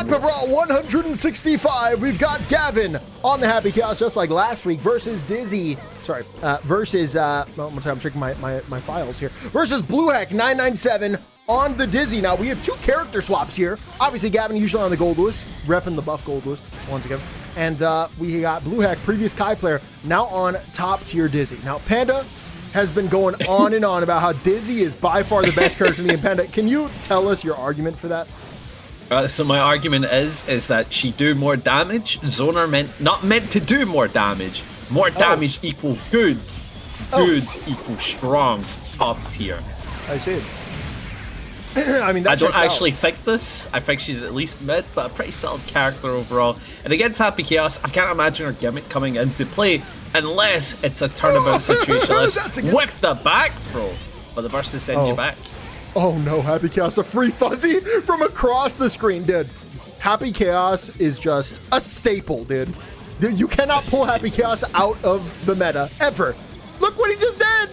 baccpaBrawl 165. We've got Gavin on the Happy Chaos, just like last week, versus Dizzy. Sorry, versus, one time, I'm checking my files here. Versus BlueHek 997 on the Dizzy. Now, we have two character swaps here. Obviously, Gavin usually on the gold list, repping the buff gold list once again. And we got BlueHek, previous Kai player, now on top tier Dizzy. Now, Panda has been going on and on about how Dizzy is by far the best character in the game. Panda, can you tell us your argument for that? So my argument is that she do more damage. Zoner not meant to do more damage. More damage equals good. Good equals strong. Top tier. I see. I mean, that I don't actually think this. I think she's at least mid, but a pretty solid character overall. And against Happy Chaos, I can't imagine her gimmick coming into play unless it's a tournament situation with the back throw. But the burst to send you back. Oh no, Happy Chaos, a free fuzzy from across the screen, dude. Happy Chaos is just a staple, dude. You cannot pull Happy Chaos out of the meta, ever. Look what he just did!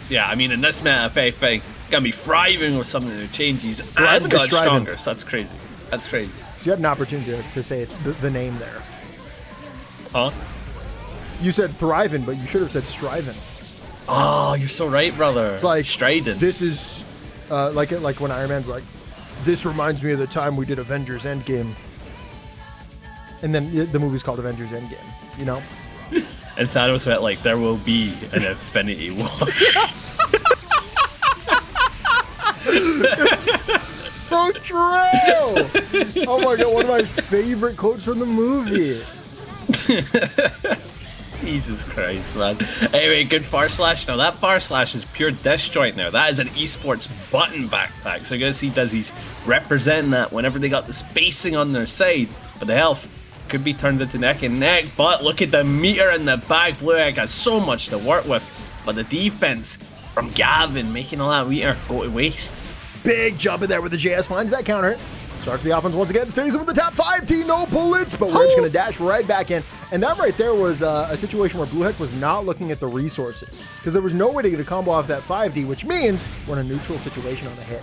Yeah, I mean, in this meta, if anything, gonna be thriving with something that changes and got stronger, so that's crazy. That's crazy. So you had an opportunity to say the name there. Huh? You said thriving, but you should have said striving. Oh, you're so right, brother. It's like, striding. This is, like when Iron Man's like, this reminds me of the time we did Avengers Endgame. And then the movie's called Avengers Endgame, you know? And Thanos went like, there will be an Infinity War. It's so true! Oh my god, one of my favorite quotes from the movie. Jesus Christ, man. Anyway, good far slash. Now that far slash is pure disjoint now. That is an esports button backpack. So you're gonna see Dizzy's representing that whenever they got the spacing on their side. But the health could be turned into neck and neck. But look at the meter in the back. BlueHek has so much to work with. But the defense from Gavin making all that meter go to waste. Big jump in there with the JS, finds that counter. Starts the offense once again, stays with the top 5T, no bullets, but we're just going to dash right back in. And that right there was a situation where BlueHek was not looking at the resources because there was no way to get a combo off that 5D, which means we're in a neutral situation on the hit.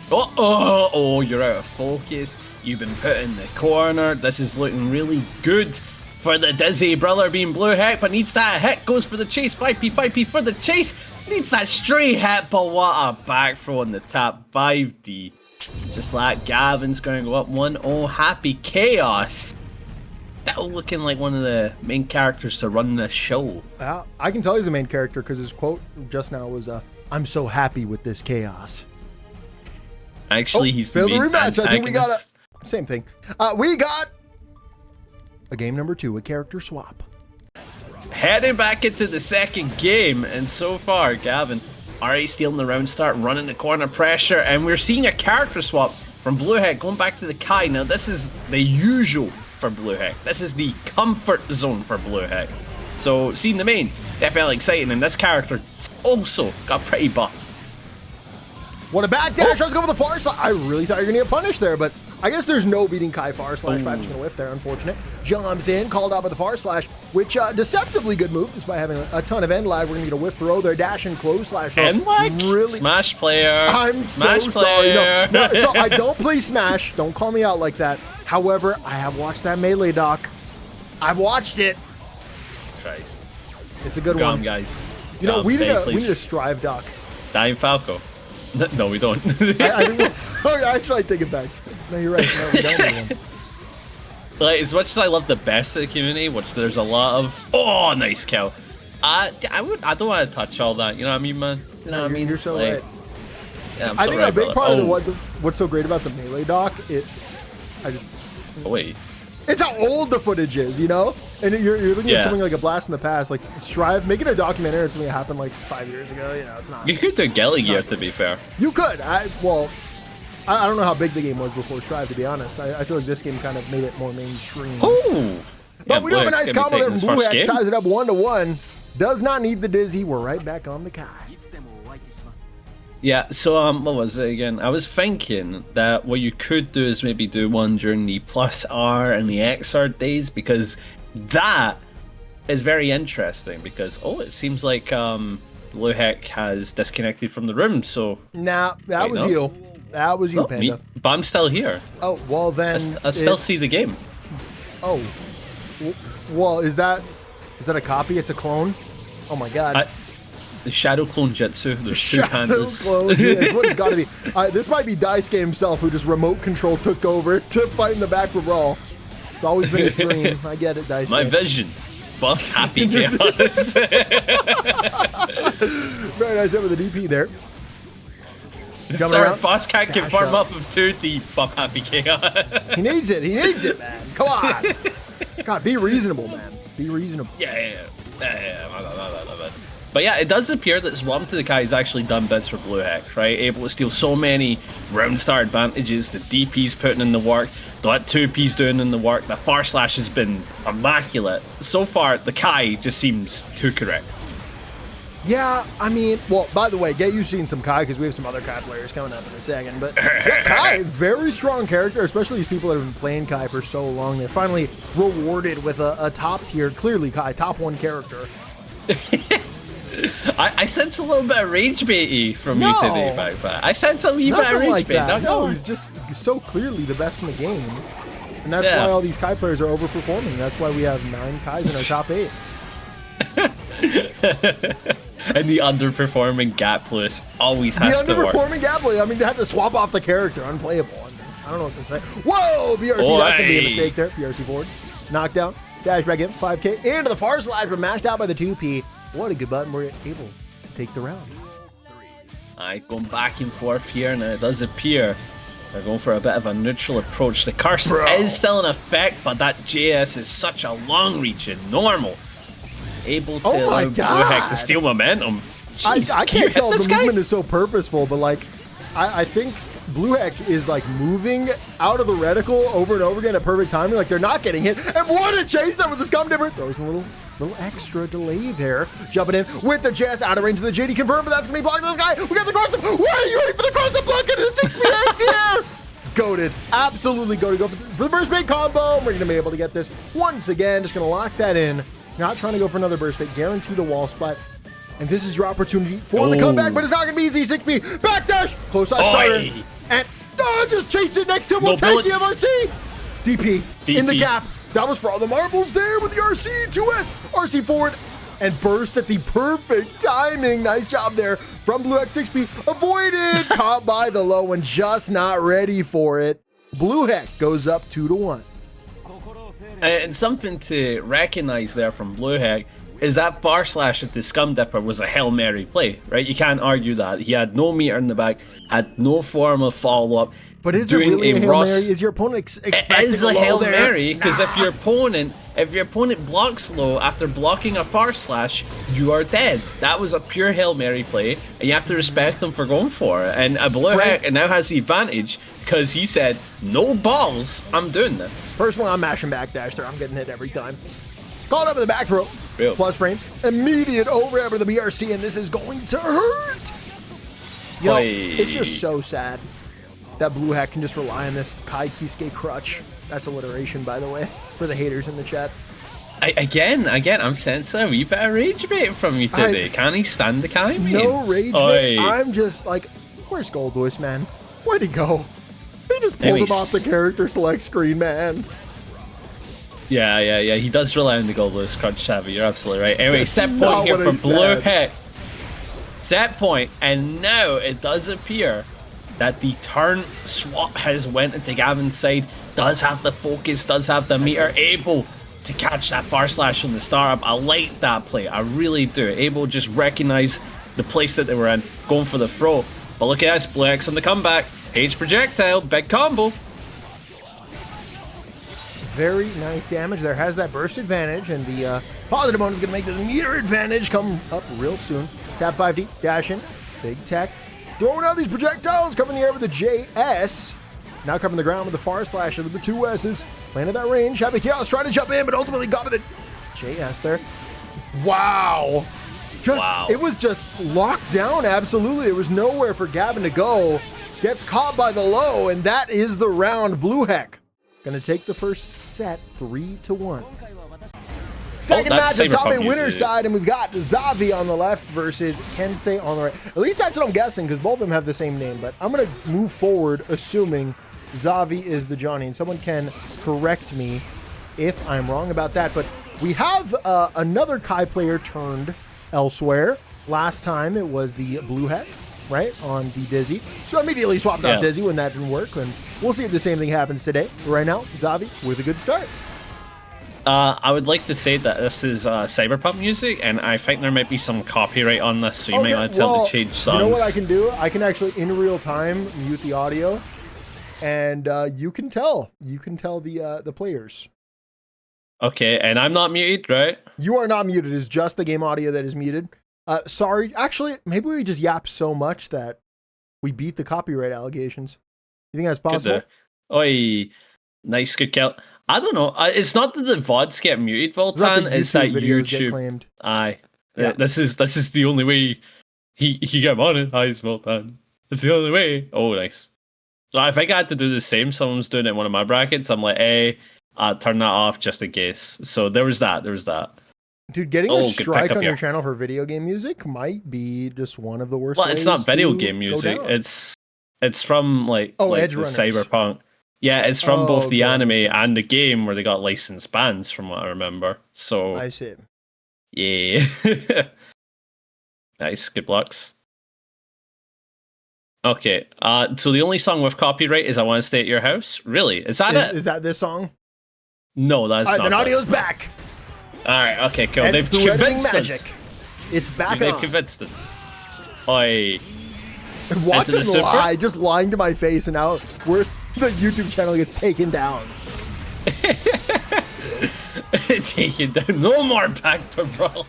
Oh, you're out of focus. You've been put in the corner. This is looking really good for the Dizzy brother being BlueHek, but needs that hit. Goes for the chase. 5P for the chase. Needs that stray hit, but what a back throw on the top 5D. Just like Gavin's going to go up 1-0. Happy Chaos. Still looking like one of the main characters to run this show. I can tell he's the main character because his quote just now was, I'm so happy with this chaos. Actually, he's the main rematch. I think we got a same thing. We got a game number 2, a character swap. Heading back into the second game, and so far, Gavin already stealing the round start, running the corner pressure, and we're seeing a character swap from BlueHek going back to the Kai. Now, this is the usual for BlueHek. This is the comfort zone for BlueHek. So, seeing the main, definitely exciting, and this character also got pretty buff. What a backdash! I was going for the far slide. I really thought you were going to get punished there, but I guess there's no beating Kai far slash. 5 is going to whiff there, unfortunate. Jumps in, called out by the far slash, which deceptively good move despite having a ton of end lag. We're going to get a whiff throw there, dash and close slash. End lag? Really? Smash player. I'm so sorry. No, so I don't play Smash. Don't call me out like that. However, I have watched that Melee doc. I've watched it. Christ. It's a good one. Guys. You know, we need a Strive doc. Dying Falco. No, we don't. I think actually, I take it back. No, you're right. No, we don't need one. Like, as much as I love the best of the community, which there's a lot of. Oh, nice kill. I don't want to touch all that. You know what I mean, man? You know what I mean? You're so like, right. Yeah, I think a big part of what's so great about the Melee doc, wait. It's how old the footage is, you know? And you're looking at something like a blast in the past, like Strive, making a documentary on something that happened like 5 years ago, you know, it's not. You could do Gilly Gear, to be fair. You could. I don't know how big the game was before Strive, to be honest. I feel like this game kind of made it more mainstream. Oh! But we do have a nice combo there from BlueHek, ties it up 1-1. Does not need the Dizzy. We're right back on the Kai. Yeah, so what was it again? I was thinking that what you could do is maybe do one during the plus R and the XR days, because that is very interesting, because it seems like BlueHek has disconnected from the room, so... Nah, that was you. That was you, Not me, Panda. but I'm still here. Oh, well then. I still see the game. Oh. Well, is that a copy? It's a clone? Oh my god. The Shadow Clone Jutsu. There's two Shadow pandas. Clone. Yeah, it's what it's got to be. This might be Daisuke himself who just remote control took over to fight in the baccpaBrawl. It's always been his dream. I get it, Daisuke. My vision. Buff happy chaos. Very nice hit with the DP there. Sir, Boss can't confirm up of 2D buff happy chaos. He needs it. He needs it, man. Come on. God, be reasonable, man. Be reasonable. Yeah. But yeah, it does appear that Swamp to the Kai has actually done bits for BlueHek, right? Able to steal so many round star advantages. The DP's putting in the work. That 2P's doing in the work. The far slash has been immaculate. So far, the Kai just seems too correct. Yeah, I mean, well, by the way, get used to seeing some Kai because we have some other Kai players coming up in a second. But yeah, Kai, very strong character, especially these people that have been playing Kai for so long. They're finally rewarded with a top tier, clearly Kai, top 1 character. I sense a little bit of rage baity from you today, baccpack. I sense a wee bit of rage like bait. that. No, he's just so clearly the best in the game. And that's why all these Kai players are overperforming. That's why we have 9 Kais in our top 8. And the underperforming Gap Plus always has to work. The underperforming Gap Plus, I mean, they had to swap off the character, unplayable. I don't know what to say. Whoa, BRC, that's going to be a mistake there. BRC forward. Knockdown, dash back in, 5K, into the far slide, but mashed out by the 2P. What a good button. We're able to take the round. Alright, going back and forth here, and it does appear they're going for a bit of a neutral approach. The curse is still in effect, but that JS is such a long reach and normal. Able to allow BlueHek to steal momentum. Jeez, I can't tell if the movement is so purposeful, but like, I think BlueHek is like moving out of the reticle over and over again at perfect timing. Like they're not getting hit. And what a chase that with the Scum Dipper. Throws a little extra delay there. Jumping in with the Jess out of range of the JD confirmed, but that's going to be blocked by this guy. We got the cross up. Why are you ready for the cross up block into the 6P right there? Goated. Absolutely goated. Go for the burst bait combo. We're going to be able to get this once again. Just going to lock that in. Not trying to go for another burst bait. Guarantee the wall spot. And this is your opportunity for the comeback, but it's not going to be easy. 6P. Backdash. Close side starter. And just chase it next to him. We'll take the MRC. DP in the gap. That was for all the marbles there with the RC. 2S. RC forward. And burst at the perfect timing. Nice job there from BlueHek. 6P. Avoided. Caught by the low and just not ready for it. BlueHek goes up 2-1. And something to recognize there from BlueHek is that bar slash at the Scum Dipper was a Hail Mary play, right? You can't argue that. He had no meter in the back, had no form of follow-up. But is it really a Hail Mary? Is your opponent expecting it is a Hail Mary, because if your opponent blocks low after blocking a far slash, you are dead. That was a pure Hail Mary play, and you have to respect them for going for it. And BlueHek now has the advantage because he said, no balls, I'm doing this. Personally, I'm mashing backdash there. I'm getting hit every time. Called up with the back throw. Real. Plus frames. Immediate overhead with the BRC, and this is going to hurt. You know, it's just so sad that BlueHek can just rely on this Kai Kiske crutch. That's alliteration, by the way, for the haters in the chat. Again, I'm sensing a wee bit of rage bait from you today. Can he stand the Kai? No rage bait. I'm just like, where's Goldlewis, man? Where'd he go? They just pulled him off the character select screen, man. Yeah. He does rely on the Goldlewis crunch, Xavi. You're absolutely right. Anyway, set point here from BlueHek. Set point, and now it does appear that the turn swap has went into Gavin's side. Does have the focus, does have the meter, able to catch that far slash from the startup. I like that play. I really do. Able to just recognize the place that they were in, going for the throw. But look at this, BlueHek's on the comeback. Page projectile, big combo. Very nice damage there. Has that burst advantage, and the positive bonus is going to make the meter advantage come up real soon. Tap 5D, dash in, big tech. Throwing out these projectiles, covering the air with the JS. Now covering the ground with the far slash of the 2S's. Playing at that range. Happy Chaos trying to jump in, but ultimately got with the JS there. Wow. It was just locked down, absolutely. There was nowhere for Gavin to go. Gets caught by the low, and that is the round. BlueHek gonna take the first set 3-1. Second match of top 8 winner's music. side, and we've got Xavi on the left versus Kensei on the right. At least that's what I'm guessing, because both of them have the same name, but I'm going to move forward assuming Xavi is the Johnny, and someone can correct me if I'm wrong about that. But we have another Kai player turned elsewhere. Last time it was the BlueHek, right, on the Dizzy. So immediately swapped out Dizzy when that didn't work, and we'll see if the same thing happens today. But right now, Xavi with a good start. I would like to say that this is cyberpunk music, and I think there might be some copyright on this, so you might want to tell to change songs. You know what I can do? I can actually, in real time, mute the audio, and you can tell. You can tell the players. Okay, and I'm not muted, right? You are not muted. It's just the game audio that is muted. Sorry. Actually, maybe we just yapped so much that we beat the copyright allegations. You think that's possible? Oi, nice, good kill. I don't know. It's not that the VODs get muted, Voltan. It's that YouTube. Claimed. Aye. Yeah. This is the only way he get monetized, Voltan. It's the only way. Oh, nice. So I think I had to do the same. Someone's doing it in one of my brackets. I'm like, hey, turn that off just in case. So there was that. Dude, getting a strike on your channel for video game music might be just one of the worst. Well, it's not video game music. It's from like Edge the Runners. Cyberpunk. Yeah, it's from both the anime and the game where they got licensed bands, from what I remember. So I see. Yeah. Nice, good blocks. Okay, so the only song with copyright is "I Want to Stay at Your House." Really? Is that it? Is that this song? No, that's not. Then audio's back. All right, okay, cool. And They've convinced magic. us. It's back They've on. convinced us. Oi. Watch him lie, just lying to my face, and now the YouTube channel gets taken down. Taken down. No more baccpaBrawl.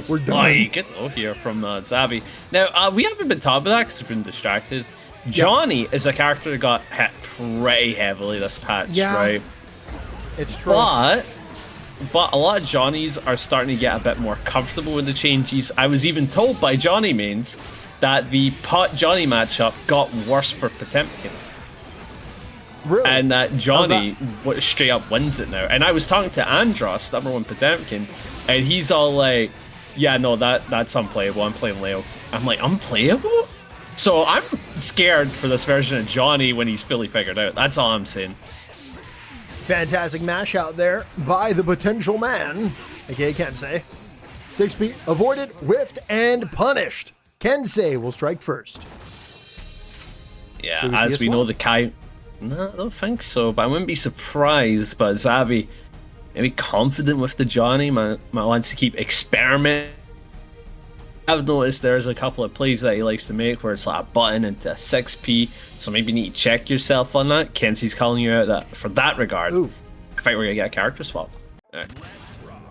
We're done. Good low here from Xavi. Now, we haven't been talking about that because we've been distracted. Johnny is a character that got hit pretty heavily this patch, right? It's true. But a lot of Johnnies are starting to get a bit more comfortable with the changes. I was even told by Johnny mains that the Pot Johnny matchup got worse for Potemkin. Really? And that Johnny straight up wins it now. And I was talking to Andros, number one Potemkin, and he's all like, yeah, no, that's unplayable. I'm playing Leo. I'm like, unplayable? So I'm scared for this version of Johnny when he's fully figured out. That's all I'm saying. Fantastic mash out there by the potential man, aka Kensei. 6P avoided, whiffed, and punished. Kensei will strike first. Yeah, as we know, the Kai... No, I don't think so, but I wouldn't be surprised. But Xavi, maybe confident with the Johnny, might wants to keep experimenting. I've noticed there's a couple of plays that he likes to make where it's like a button into a 6P, so maybe you need to check yourself on that. Kensei's calling you out for that regard. Ooh. I think we're going to get a character swap. Right.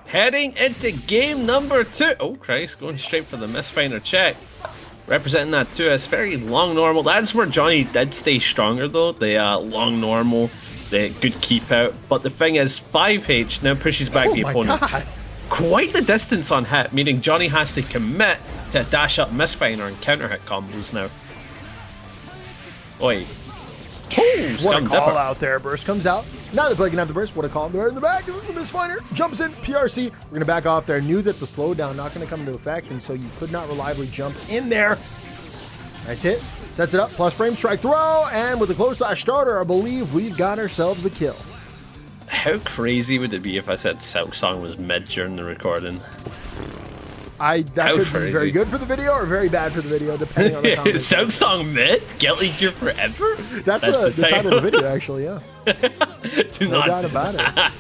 Heading into game number 2. Oh, Christ, going straight for the Mistfinder check. Representing that too as very long normal. That's where Johnny did stay stronger though. The long normal, the good keep out. But the thing is, 5H now pushes back the opponent. God. Quite the distance on hit, meaning Johnny has to commit to dash up Mistfinder and counter hit combos now. Oi. Ooh, what a call out there. Burst comes out. Now the play can have the burst. What a call. They're in the back. Mistfinder jumps in. PRC. We're going to back off there. Knew that the slowdown not going to come into effect, and so you could not reliably jump in there. Nice hit. Sets it up. Plus frame strike throw. And with the close slash starter, I believe we've got ourselves a kill. How crazy would it be if I said Silk Song was mid during the recording? That could be very good for the video or very bad for the video, depending on the comments. Silk Song mid? Guilty Gear forever? That's the title of the video, actually, yeah. No doubt about it.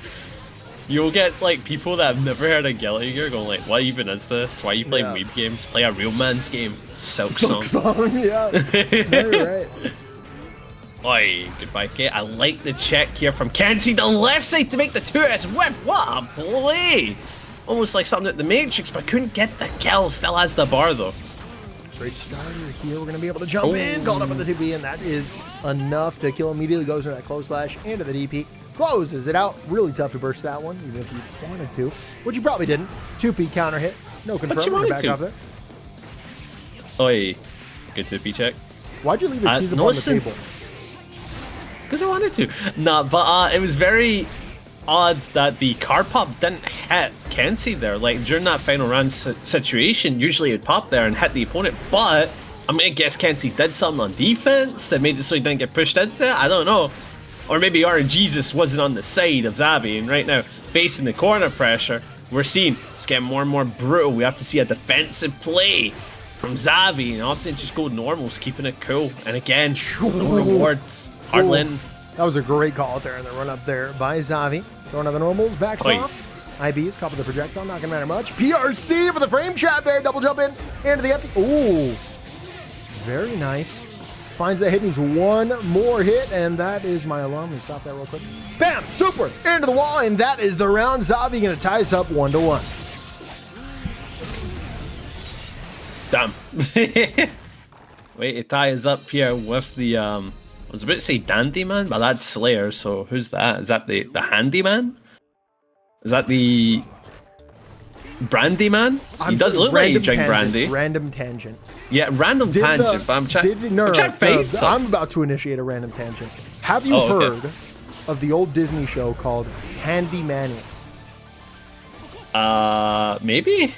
You'll get like people that have never heard of Guilty Gear going like, what even is this? Why are you playing weeb games? Play a real man's game. Silk Song, yeah. Very right. Oi, goodbye, Kate. I like the check here from Kensei, the left side to make the 2S whip. What a play! Almost like something at the Matrix, but couldn't get the kill. Still has the bar, though. Great starter here. We're going to be able to jump in. Called up with the 2P, and that is enough to kill. Immediately goes into that close slash into the DP. Closes it out. Really tough to burst that one, even if you wanted to. Which you probably didn't. 2P counter hit. No confirm. We're back off there. Oi, good 2P check. Why'd you leave the keys up on the table? Because I wanted to. Nah, but it was very odd that the card pop didn't hit Kensei there. Like, during that final round situation, usually it'd pop there and hit the opponent, but I'm gonna guess Kensei did something on defense that made it so he didn't get pushed into it. I don't know. Or maybe RNG just wasn't on the side of Xavi, and right now, facing the corner pressure, we're seeing it's getting more and more brutal. We have to see a defensive play from Xavi, and often just go normals, keeping it cool. And again, no rewards, hard lane. That was a great call out there in the run up there by Xavi. Throwing out the normals, backs off. IBs, copy the projectile, not gonna matter much. PRC for the frame trap there, double jump in, into the empty. Ooh, very nice. Finds that hit, needs one more hit, and that is my alarm. Let's stop that real quick. Bam! Super! Into the wall, and that is the round. Xavi gonna tie us up 1-1. Damn. Wait, it ties up here with the, I was about to say Dandy Man, but that's Slayer, so who's that? Is that the Handyman? Is that the Brandy Man? He does look like he drank brandy. Random tangent. Yeah, random tangent, but I'm trying. I'm about to initiate a random tangent. Have you heard of the old Disney show called Handy Manny? Maybe?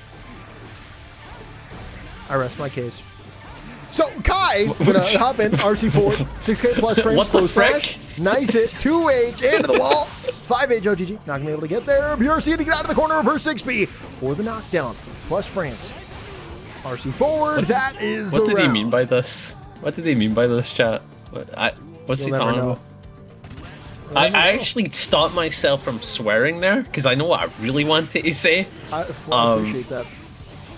I rest my case. So Kai, gonna hop in, RC forward, 6K plus frames, what the close flash. Nice hit, 2H, into the wall. 5H OGG, not gonna be able to get there. PRC to get out of the corner, reverse 6B for the knockdown, plus frames. RC forward, that is the round. What did he mean by this? What did he mean by this, chat? What's he talking about? I actually stopped myself from swearing there, because I know what I really wanted to say. I appreciate that.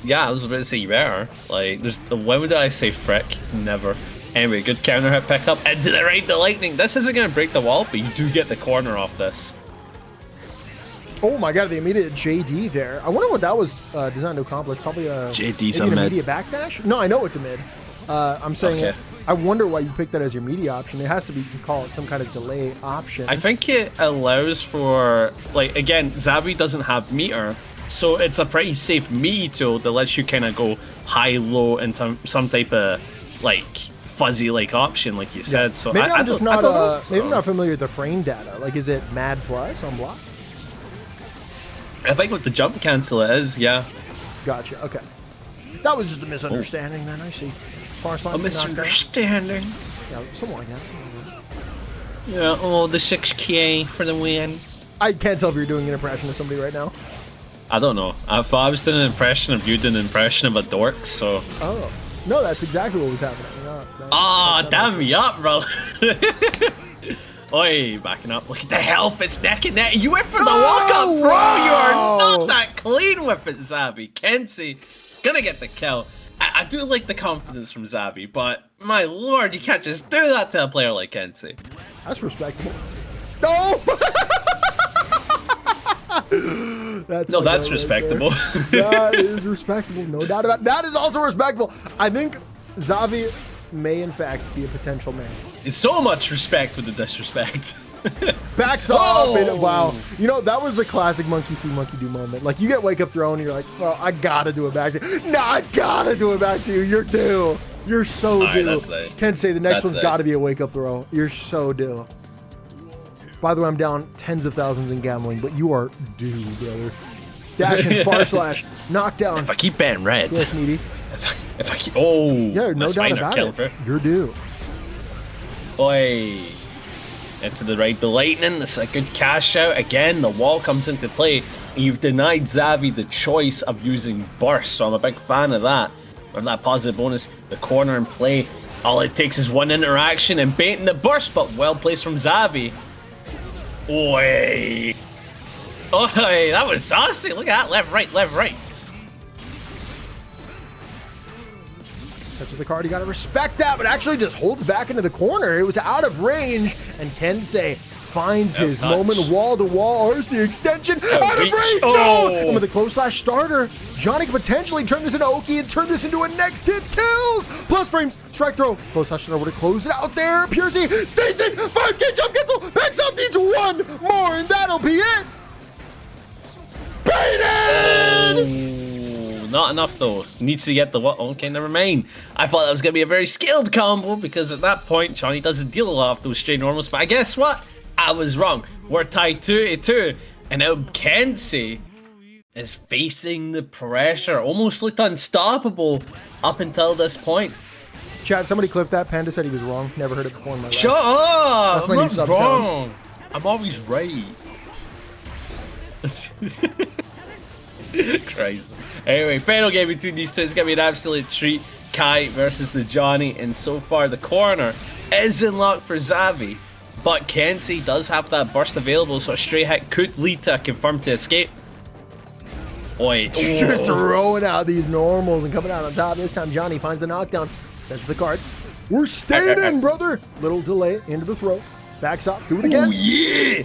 Yeah, I was about to say you better. Like, when would I say frick? Never. Anyway, good counter hit pickup into the right, the lightning. This isn't going to break the wall, but you do get the corner off this. Oh my god, the immediate JD there. I wonder what that was designed to accomplish. Probably a JD's maybe a an mid. immediate backdash? No, I know it's a mid. I'm saying I wonder why you picked that as your media option. It has to be, you can call it some kind of delay option. I think it allows for, like, again, Xavi doesn't have meter, so it's a pretty safe meaty tool that lets you kind of go high-low into some type of, like, fuzzy-like option, like you said. So maybe I'm just not maybe I'm not familiar with the frame data. Like, is it mad plus on block? I think with the jump cancel it is, yeah. Gotcha. Okay, that was just a misunderstanding. Then I see. A misunderstanding. Yeah, something like that. Yeah. Oh, the 6K for the win. I can't tell if you're doing an impression of somebody right now. I don't know. I thought I was doing an impression of you doing an impression of a dork, so... Oh. No, that's exactly what was happening. Damn me up, bro. Oi, backing up. Look at the health. It's neck and neck. You went for the walk-up, bro. Wow. You are not that clean with it, Xavi. Kensei gonna get the kill. I do like the confidence from Xavi, but my lord, you can't just do that to a player like Kensei. That's respectable. No! That's respectable. That is respectable, no doubt about it. That is also respectable. I think Xavi may, in fact, be a potential man. It's so much respect for the disrespect. Backs off. And, wow. You know, that was the classic monkey see, monkey do moment. Like, you get wake up throw and you're like, well, I gotta do it back to you. No, I gotta do it back to you. You're due. You're so due. That's nice. Kensei, the next one's gotta be a wake up throw. You're so due. By the way, I'm down tens of thousands in gambling, but you are due, brother. Dash and far slash. Knockdown. If I keep betting red. Yes, meaty. If I keep... Oh. Yeah, no doubt about it. You're due. Oi. Into the right, the lightning. That's a good cash out. Again, the wall comes into play. And you've denied Xavi the choice of using burst, so I'm a big fan of that. Or that positive bonus. The corner in play. All it takes is one interaction and baiting the burst, but well placed from Xavi. Oi! Oi! That was saucy! Look at that! Left, right, left, right! Touch of the card, you gotta respect that, but actually just holds back into the corner. It was out of range, and Kensei finds his moment. Wall-to-wall RC extension, out of range! No! And with a close slash starter, Johnny can potentially turn this into Oki and turn this into a next hit kills! Plus frames, strike throw, close slash starter would have closed it out there. PRC stays in, 5K jump cancel, backs up, needs one more, and that'll be it! Baited! Not enough though. Needs to get the what? Okay, never mind. I thought that was going to be a very skilled combo because at that point, Johnny doesn't deal a lot of those straight normals. But I guess what? I was wrong. We're tied 2-2. And now Kensei is facing the pressure. Almost looked unstoppable up until this point. Chad, somebody clipped that. Panda said he was wrong. Never heard it before in my life. Shut up! That's my I'm new not sub wrong. I'm always right. Christ. Anyway, final game between these two is going to be an absolute treat. Kai versus the Johnny, and so far the corner is in luck for Xavi, but Kensei does have that burst available, so a stray hit could lead to a confirm to escape. Oi. Just throwing out these normals and coming out on top. This time Johnny finds the knockdown, sends the card. We're staying in, brother. Little delay into the throw. Backs up, do it again. Oh yeah.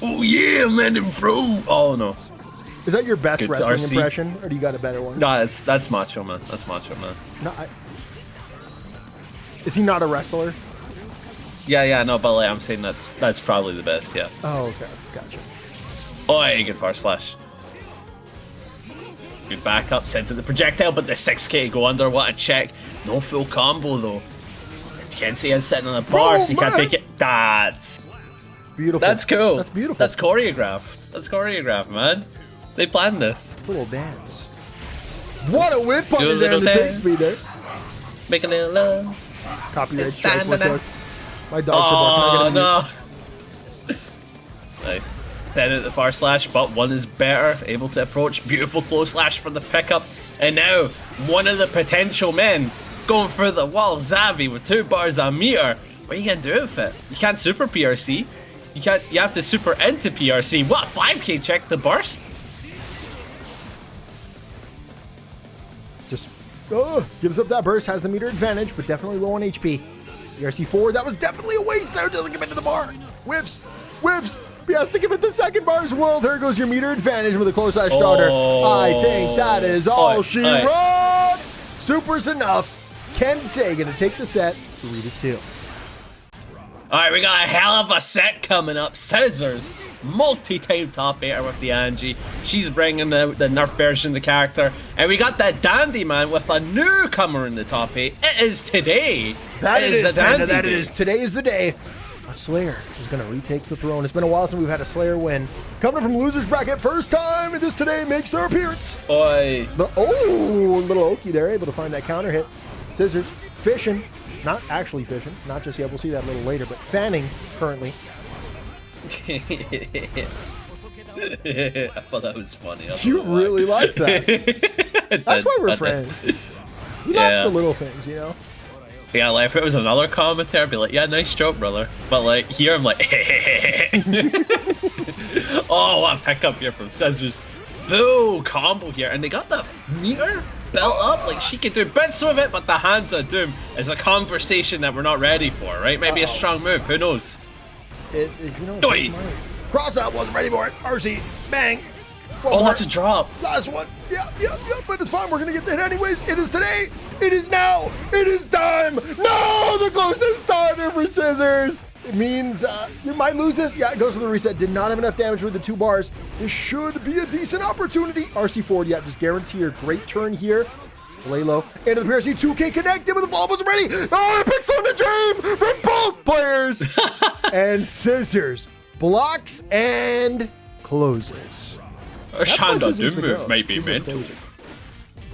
Oh yeah, let him throw. Oh no. Is that your best Good wrestling RC. impression, or do you got a better one? No, that's Macho Man. That's Macho Man. No, is he not a wrestler? Yeah, no, but like, I'm saying that's probably the best. Yeah. Oh, okay, gotcha. Oi, good far slash. Good backup, sends it the projectile, but the 6k go under. What a check. No full combo though. Kensei is sitting on the bar, so you can't take it. That's beautiful. That's cool. That's beautiful. That's choreographed. That's choreographed, man. They planned this. It's a little dance. What a whip Do a punish there in little the dance. 6-speed there. Make a little love. Copyright It's strike. time to Look. My dogs are barking. Oh no. Nice. Then at the far slash, but one is better. Able to approach. Beautiful close slash for the pickup. And now, one of the potential men going for the wall. Xavi with 2 bars a meter. What are you gonna do with it? You can't super PRC. You can't. You have to super into PRC. What? 5k check the burst? Just gives up that burst, has the meter advantage, but definitely low on HP. ERC forward, that was definitely a waste there. Doesn't come into the bar. Whiffs, whiffs. He has to give it the second bar as well. There goes your meter advantage with a close slash starter. I think that is all she wrote. Super's enough. Kensei gonna take the set 3-2. Alright, we got a hell of a set coming up. Scissors, multi-time top 8er with the Anji. She's bringing out the nerf version of the character. And we got that Dandy Man with a newcomer in the top 8. It is today. That it is, the Panda, Dandy that it Day. is. Today is the day. A Slayer is going to retake the throne. It's been a while since we've had a Slayer win. Coming from losers bracket, first time it is today makes their appearance. Oi. Little Oki there, able to find that counter hit. Scissors, fishing. Not actually fishing, not just yet. We'll see that a little later, but fanning currently. I thought that was funny. You really like that. That's why we're friends. We laugh at the little things, you know? Yeah, like if it was another commentator, I'd be like, yeah, nice stroke, brother. But like here, I'm like, oh, what a pickup here from Scissors. Full combo here, and they got that meter built up. Like she could do bits of it, but the hands of doom is a conversation that we're not ready for, right? Maybe a strong move. Who knows? You know, cross out, wasn't ready for it. RC, bang. One more. That's a drop. Last one. Yeah, but it's fine. We're going to get the hit anyways. It is today. It is now. It is time. No, the closest starter for Scissors. It means you might lose this. Yeah, it goes to the reset. Did not have enough damage with the 2 bars. This should be a decent opportunity. RC forward, yeah, just guarantee a great turn here. Lay low. Into the PRC, 2K connected, but the ball wasn't ready. Oh, it picks on the dream for both players. And Scissors blocks and closes. Or Shanda Doom move might be mental.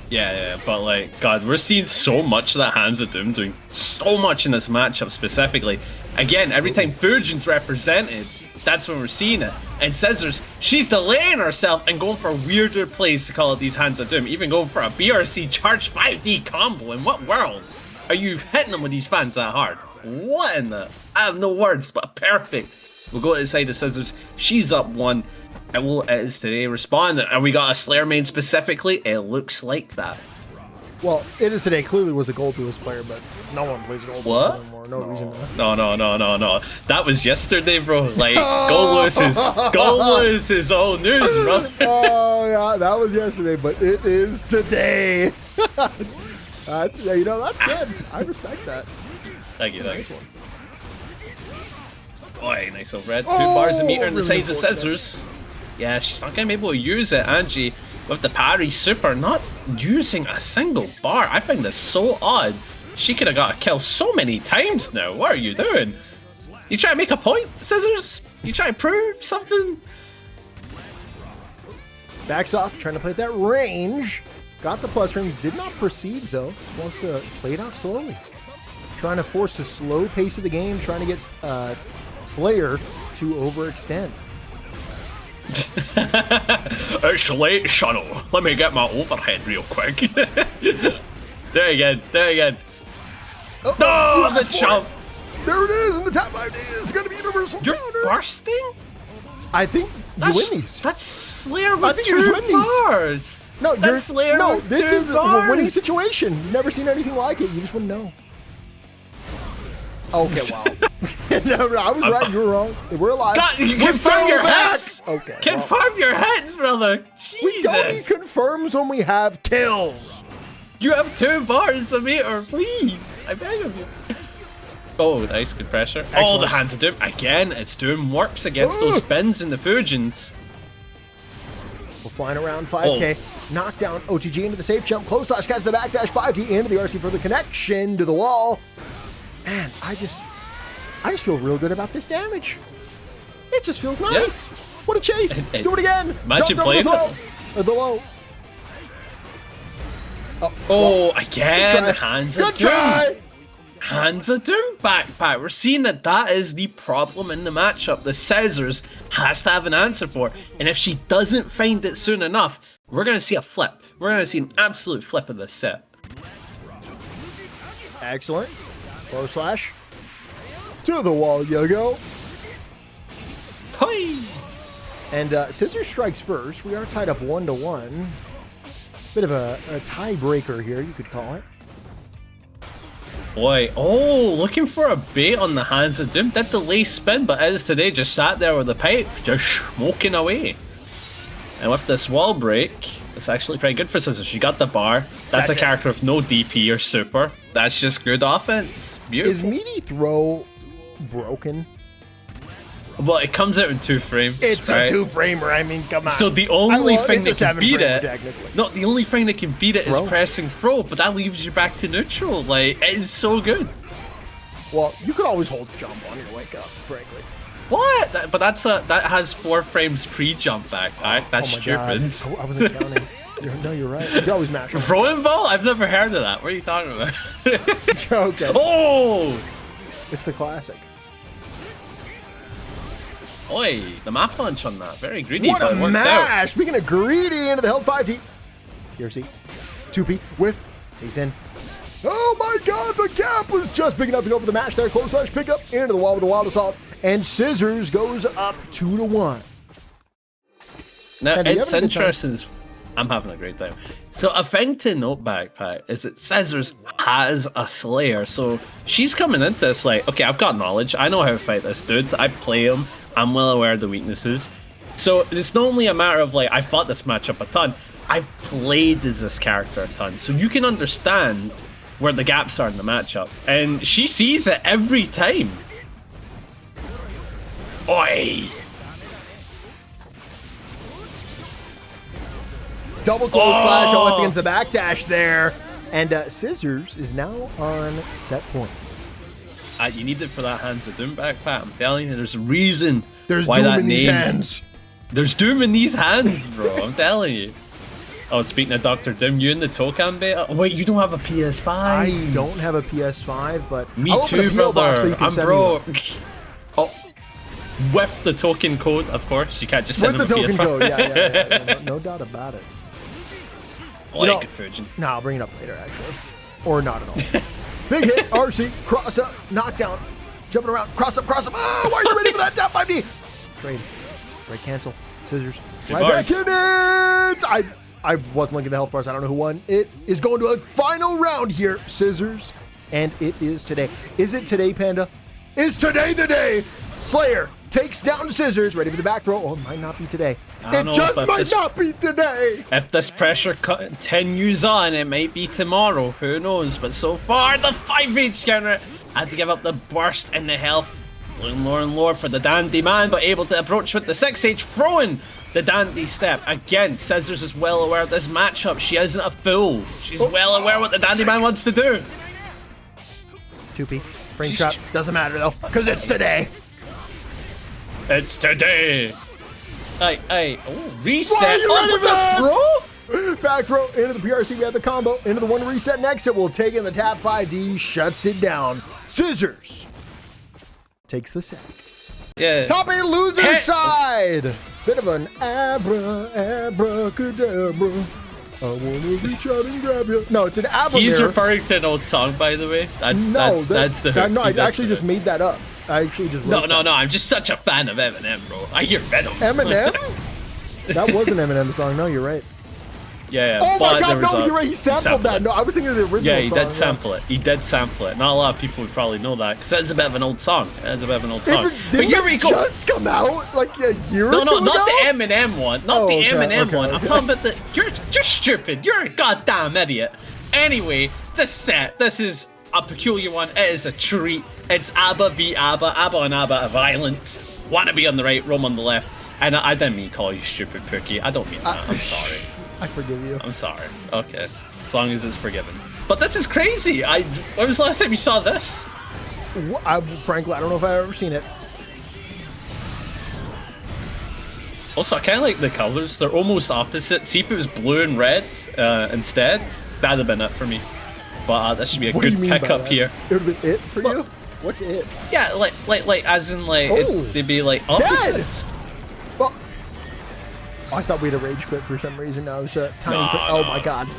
Yeah, but like, God, we're seeing so much of that Hands of Doom doing so much in this matchup specifically. Again, every time Fujin's represented, that's when we're seeing it. And Scissors, she's delaying herself and going for weirder plays to call it these Hands of Doom, even going for a BRC charge 5D combo. In what world are you hitting them with these fans that hard? What in the... I have no words, but perfect. We'll go to the side of Scissors. She's up 1. It is today responding. And we got a Slayer main specifically. It looks like that. Well, it is today. Clearly was a Gold Duelist player, but no one plays Gold Duelist anymore. No reason to. No. That was yesterday, bro. Like, Gold Duelist is old news, bro. Oh, yeah, that was yesterday, but it is today. That's good. I respect that. Thank you. Nice one. Boy, nice overhead. 2 bars of meter in the sides of Scissors. Yeah, she's not going to be able to use it. Anji, with the parry super, not using a single bar. I find this so odd. She could have got a kill so many times now. What are you doing? You try to make a point, Scissors? You try to prove something? Backs off, trying to play that range. Got the plus frames, did not proceed though. Just wants to play it out slowly. Trying to force a slow pace of the game, trying to get Slayer to overextend. It's late, Shuttle. Let me get my overhead real quick. There again, there again. Oh, the jump. There it is, and the tap 5D is going to be universal You're counter. bursting? I think you win these. That's Slayer with I think you just win these. bars. No, you're Slayer no. with This two is a bars. winning situation. You've never seen anything like it. You just wouldn't know. Okay, wow. No, I was right. You were wrong. We're alive. God, you We're confirm so your back. hits. Okay. Confirm your hits, brother. Jesus. We don't need confirms when we have kills. You have 2 bars a meter, please. I beg of you. Oh, nice, good pressure. Excellent. Oh, the hands of Doom. Again, it's Doom works against those spins and the Fujins. We're flying around 5K. Knockdown OTG into the safe jump. Close slash catch the backdash 5D into the RC for the connection to the wall. Man, I just feel real good about this damage. It just feels nice. Yeah. What a chase. Do it again. Imagine Jumped over playing the throw. Or the low. Oh, again. Hands of Doom. Good try. Hands of Doom backpack. We're seeing that is the problem in the matchup. The Scissors has to have an answer for. And if she doesn't find it soon enough, we're going to see a flip. We're going to see an absolute flip of this set. Excellent. Low slash. To the wall you go. Hi. And Scissors strikes first. We are tied up 1-1. Bit of a tiebreaker here, you could call it. Boy, oh, looking for a bait on the hands of Doom. Did the lace spin, but as today just sat there with the pipe, just smoking away. And with this wall break, it's actually pretty good for Scissors. She got the bar. That's a character with no DP or super. That's just good offense. Beautiful. Is meaty throw broken? Well, it comes out in 2 frames. It's right? a 2-framer. I mean, come on. So the only thing that can beat it, technically. no, the only thing that can beat it is pressing throw, but that leaves you back to neutral. Like, it is so good. Well, you could always hold jump on your wake up, frankly. What? But that has 4 frames pre-jump back. Right? That's stupid. God. I wasn't counting. You're right. You can always mash on. Throwing ball? I've never heard of that. What are you talking about? Okay. Oh! It's the classic. Oi, the map launch on that. Very greedy. What a but it worked mash! out. Speaking of greedy, into the held 5D. Here, see. 2P with. Stays in. Oh my god, the gap was just big enough to go for the mash there. Close slash pickup into the wall with the wild assault. And Scissors goes up 2-1. Now, And it's interesting. I'm having a great time. So a thing to note, backpack, is that Scissors has a Slayer. So she's coming into this like, okay, I've got knowledge. I know how to fight this dude. I play him. I'm well aware of the weaknesses. So it's not only a matter of like, I fought this matchup a ton. I've played as this character a ton. So you can understand where the gaps are in the matchup. And she sees it every time. Oi! Double close slash almost against the backdash there. And Scissors is now on set point. You need it for that Hands of Doom backpack. I'm telling you, there's a reason why Doom that in these hands. There's Doom in these hands, bro. I'm telling you. Oh, speaking of Dr. Doom, you in the Tokan beta? Oh, wait, you don't have a PS5. I don't have a PS5, but me I'll too, open a PO box so you brother. can I'm send broke. me Oh, with the token code, of course. You can't just send with the them a token PS5. code. Yeah. No doubt about it. Like Fujin. No, I'll bring it up later, actually. Or not at all. Big hit, RC, cross up, knockdown, jumping around, cross up. Oh, why are you ready for that tap 5D? Trade, right cancel, Scissors, right back in it. I wasn't looking at the health bars. I don't know who won. It is going to a final round here, Scissors, and it is today. Is it today, Panda? Is today the day? Slayer takes down Scissors, ready for the back throw. Oh, it might not be today. It just might not be today. If this pressure continues on, it might be tomorrow. Who knows? But so far, the 5H counter had to give up the burst in the health. Looking lower and lower for the Dandy man, but able to approach with the 6H, throwing the Dandy step. Again, Scissors is well aware of this matchup. She isn't a fool. She's well aware what the Dandy man wants to do. 2P. Frame trap doesn't matter though, because it's today. It's today. Hey, oh, reset. Why are you ready, man? Bro? Back throw into the PRC. We have the combo into the one reset next. It will take in the tap 5D, shuts it down. Scissors takes the set. Yeah. Top 8 loser side. Bit of an abracadabra. I wanna reach out and grab you. No, it's an abba. He's referring to an old song, by the way. That's the hook. No, I actually just made that up. I actually just wrote No. I'm just such a fan of Eminem, bro. I hear Venom. Eminem? That was an Eminem song. No, you're right. Yeah. Oh my God, no, you're right. He sampled that. No, I was thinking of the original song. Yeah, he did sample it. He did sample it. Not a lot of people would probably know that because that's a bit of an old song. But here we go. Just come out like a year or two ago? No, not the Eminem one. Not the Eminem one. I'm talking about the. You're stupid. You're a goddamn idiot. Anyway, this is a peculiar one. It is a treat. It's ABBA v ABBA. ABBA and ABBA are violence. Wannabe on the right, Rome on the left. And I didn't mean to call you stupid, Pookie. I don't mean that. I'm sorry. I forgive you. I'm sorry. Okay. As long as it's forgiven. But this is crazy. When was the last time you saw this? Frankly, I don't know if I've ever seen it. Also, I kind of like the colors. They're almost opposite. See if it was blue and red instead. That'd have been it for me. But this should be a good pickup here. It would have been it for you? What's it? Yeah, like as in like they'd be like opposites. Dead! Well, I thought we had a rage quit for some reason. Now it's a tiny. Oh my God.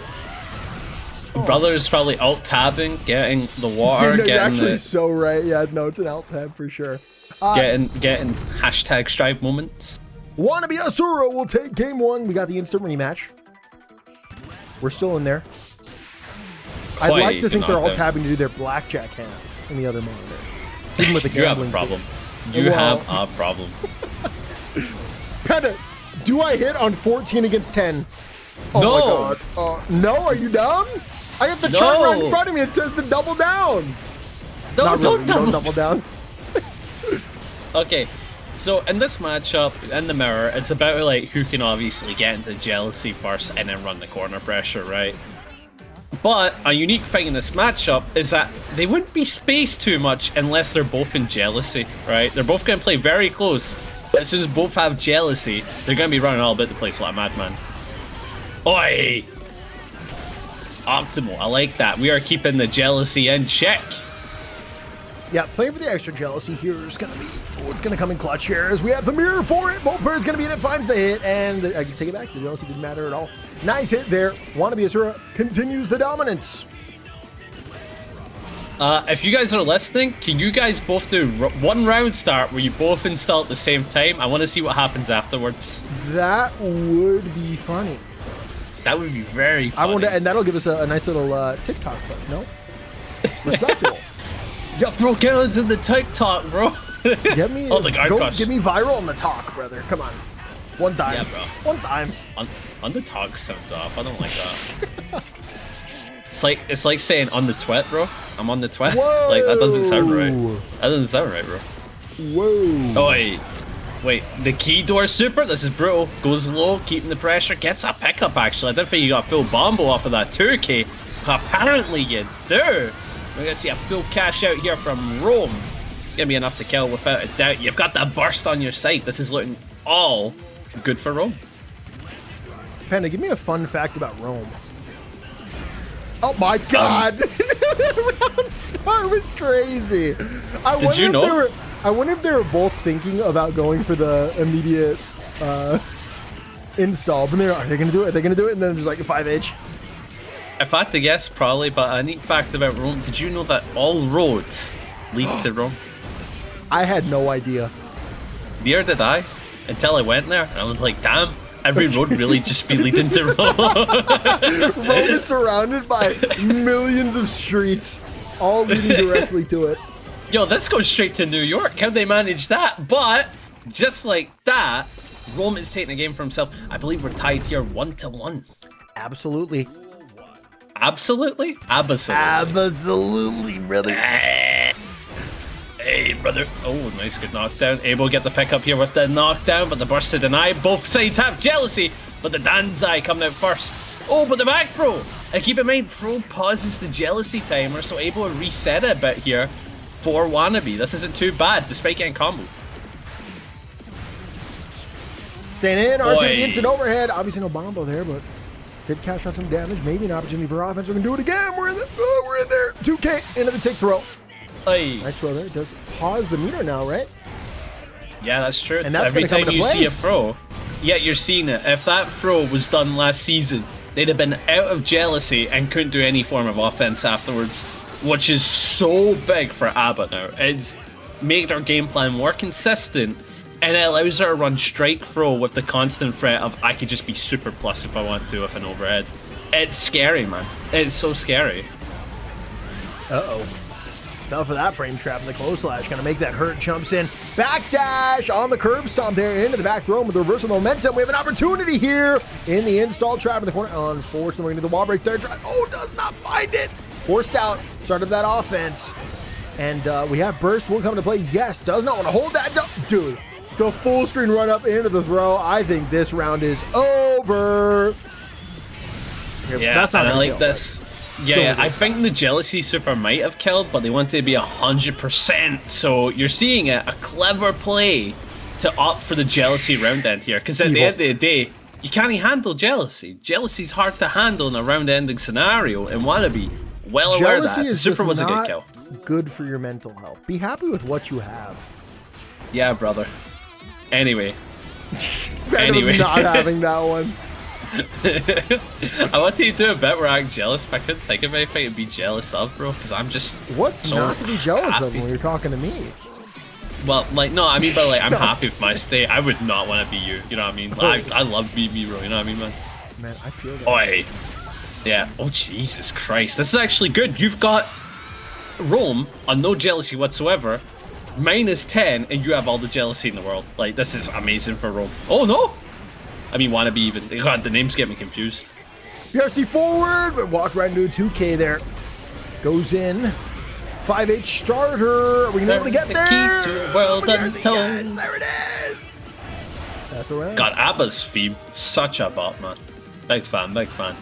Brother's probably alt tabbing, getting the water. Dude, no, you're actually so right. Yeah, no, it's an alt tab for sure. Getting hashtag strive moments. Wannabe Asura will take game 1. We got the instant rematch. We're still in there. I'd like to think they're all tabbing to do their blackjack hand in the other monitor. Even with the gambling. You have a problem. You have a problem. Panda, do I hit on 14 against 10? Oh no. My God. No, are you dumb? I got the chart right in front of me. It says to double down. No, Not really. You don't double down. Okay, so in this matchup, in the mirror, it's about like who can obviously get into jealousy first and then run the corner pressure, right? But a unique thing in this matchup is that they wouldn't be spaced too much unless they're both in jealousy, right? They're both going to play very close. But as soon as both have jealousy, they're going to be running all about the place like a madman. Oi! Optimal, I like that. We are keeping the jealousy in check. Yeah, playing for the extra jealousy here is going to be what's going to come in clutch here as we have the mirror for it. Both players going to be in it, finds the hit, and I can take it back. The jealousy didn't matter at all. Nice hit there. Wannabe Asura continues the dominance. If you guys are listening, can you guys both do one round start where you both install at the same time? I want to see what happens afterwards. That would be funny. That would be very funny. I wonder, and that'll give us a nice little TikTok clip, no? Respectable. Yeah, bro, get us in the TikTok, bro. Get me, give me viral on the talk, brother. Come on. One time. Yeah, bro. One time. On the talk sounds off. I don't like that. It's like saying on the twit, bro. I'm on the twit. Whoa. Like that doesn't sound right. That doesn't sound right, bro. Whoa. Oh wait, the key door super. This is brutal. Goes low, keeping the pressure. Gets a pickup. Actually, I didn't think you got full bombo off of that 2K. Apparently you do. We're gonna see a full cash out here from Rome. Gonna be enough to kill without a doubt. You've got that burst on your side. This is looking all good for Rome. Panda, give me a fun fact about Rome. Oh my God! The round star was crazy. I wonder if they were both thinking about going for the immediate install. But are they gonna do it? Are they gonna do it? And then there's like a 5H. If I had to guess, probably, but a neat fact about Rome, did you know that all roads lead to Rome? I had no idea. Neither did I, until I went there, and I was like, damn, every road really just be leading to Rome. Rome is surrounded by millions of streets, all leading directly to it. Yo, this goes straight to New York. How'd they manage that? But, just like that, Rome is taking a game for himself. I believe we're tied here 1-1. Absolutely. Absolutely? Absolutely. Absolutely, brother. Hey, brother. Oh, nice, good knockdown. Able to get the pick up here with the knockdown, but the burst to deny. Both sides have jealousy, but the Danzai coming out first. Oh, but the back throw. And keep in mind, throw pauses the jealousy timer, so able to reset it a bit here. for Wannabe. This isn't too bad, despite getting combo. Staying in, RC the instant overhead. Obviously no bombo there, but did cash on some damage. Maybe an opportunity for offense. We're gonna do it again. We're in there. 2K into the tick throw. Aye. Nice throw there. It does pause the meter now, right? Yeah, that's true. And that's every gonna come time into you play. see a throw, yeah, you're seeing it. If that throw was done last season, they'd have been out of jealousy and couldn't do any form of offense afterwards, which is so big for ABBA now. It's made our game plan more consistent, and it allows her to run strike throw with the constant threat of I could just be super plus if I want to with an overhead. It's scary, man. It's so scary. Uh-oh. Fell for that frame trap in the close slash. Gonna make that hurt. Jumps in. Backdash on the curb stomp there into the back throw with the reversal momentum. We have an opportunity here in the install trap in the corner. Unfortunately, we're gonna do the wall break third try. Oh, does not find it. Forced out. Started that offense. And we have burst. Will come into play. Yes. Does not want to hold that. Dude, the full screen run up into the throw. I think this round is over. Yeah, that's not and I like kill, this. Yeah, I think the jealousy super might have killed, but they wanted to be 100%. So you're seeing a clever play to opt for the jealousy round end here, because at the end of the day, you can't handle jealousy. Jealousy's hard to handle in a round ending scenario, and Wannabe well aware of that. Is super just was a good not kill. good for your mental health. Be happy with what you have. Yeah, brother. Anyway. That was not having that one. I wanted to do a bit where I'm jealous, but I couldn't think of anything to be jealous of, bro, because I'm just What's so not to be jealous happy. of when you're talking to me? Well, like, no, I mean, but like, I'm happy with my state. I would not want to be you, you know what I mean? Like, I love BB, bro, you know what I mean, man? Man, I feel that. Oi. Yeah, oh, Jesus Christ. This is actually good. You've got Rome on no jealousy whatsoever, -10, and you have all the jealousy in the world. Like, this is amazing for Rome. Oh, no! I mean, Wannabe even. God, the names get me confused. BRC forward, but walked right into a 2K there. Goes in. 5H starter. Are we going to be able to get there? Yes, there it is. That's the round. God, ABBA's theme. Such a bop, man. Big fan, big fan.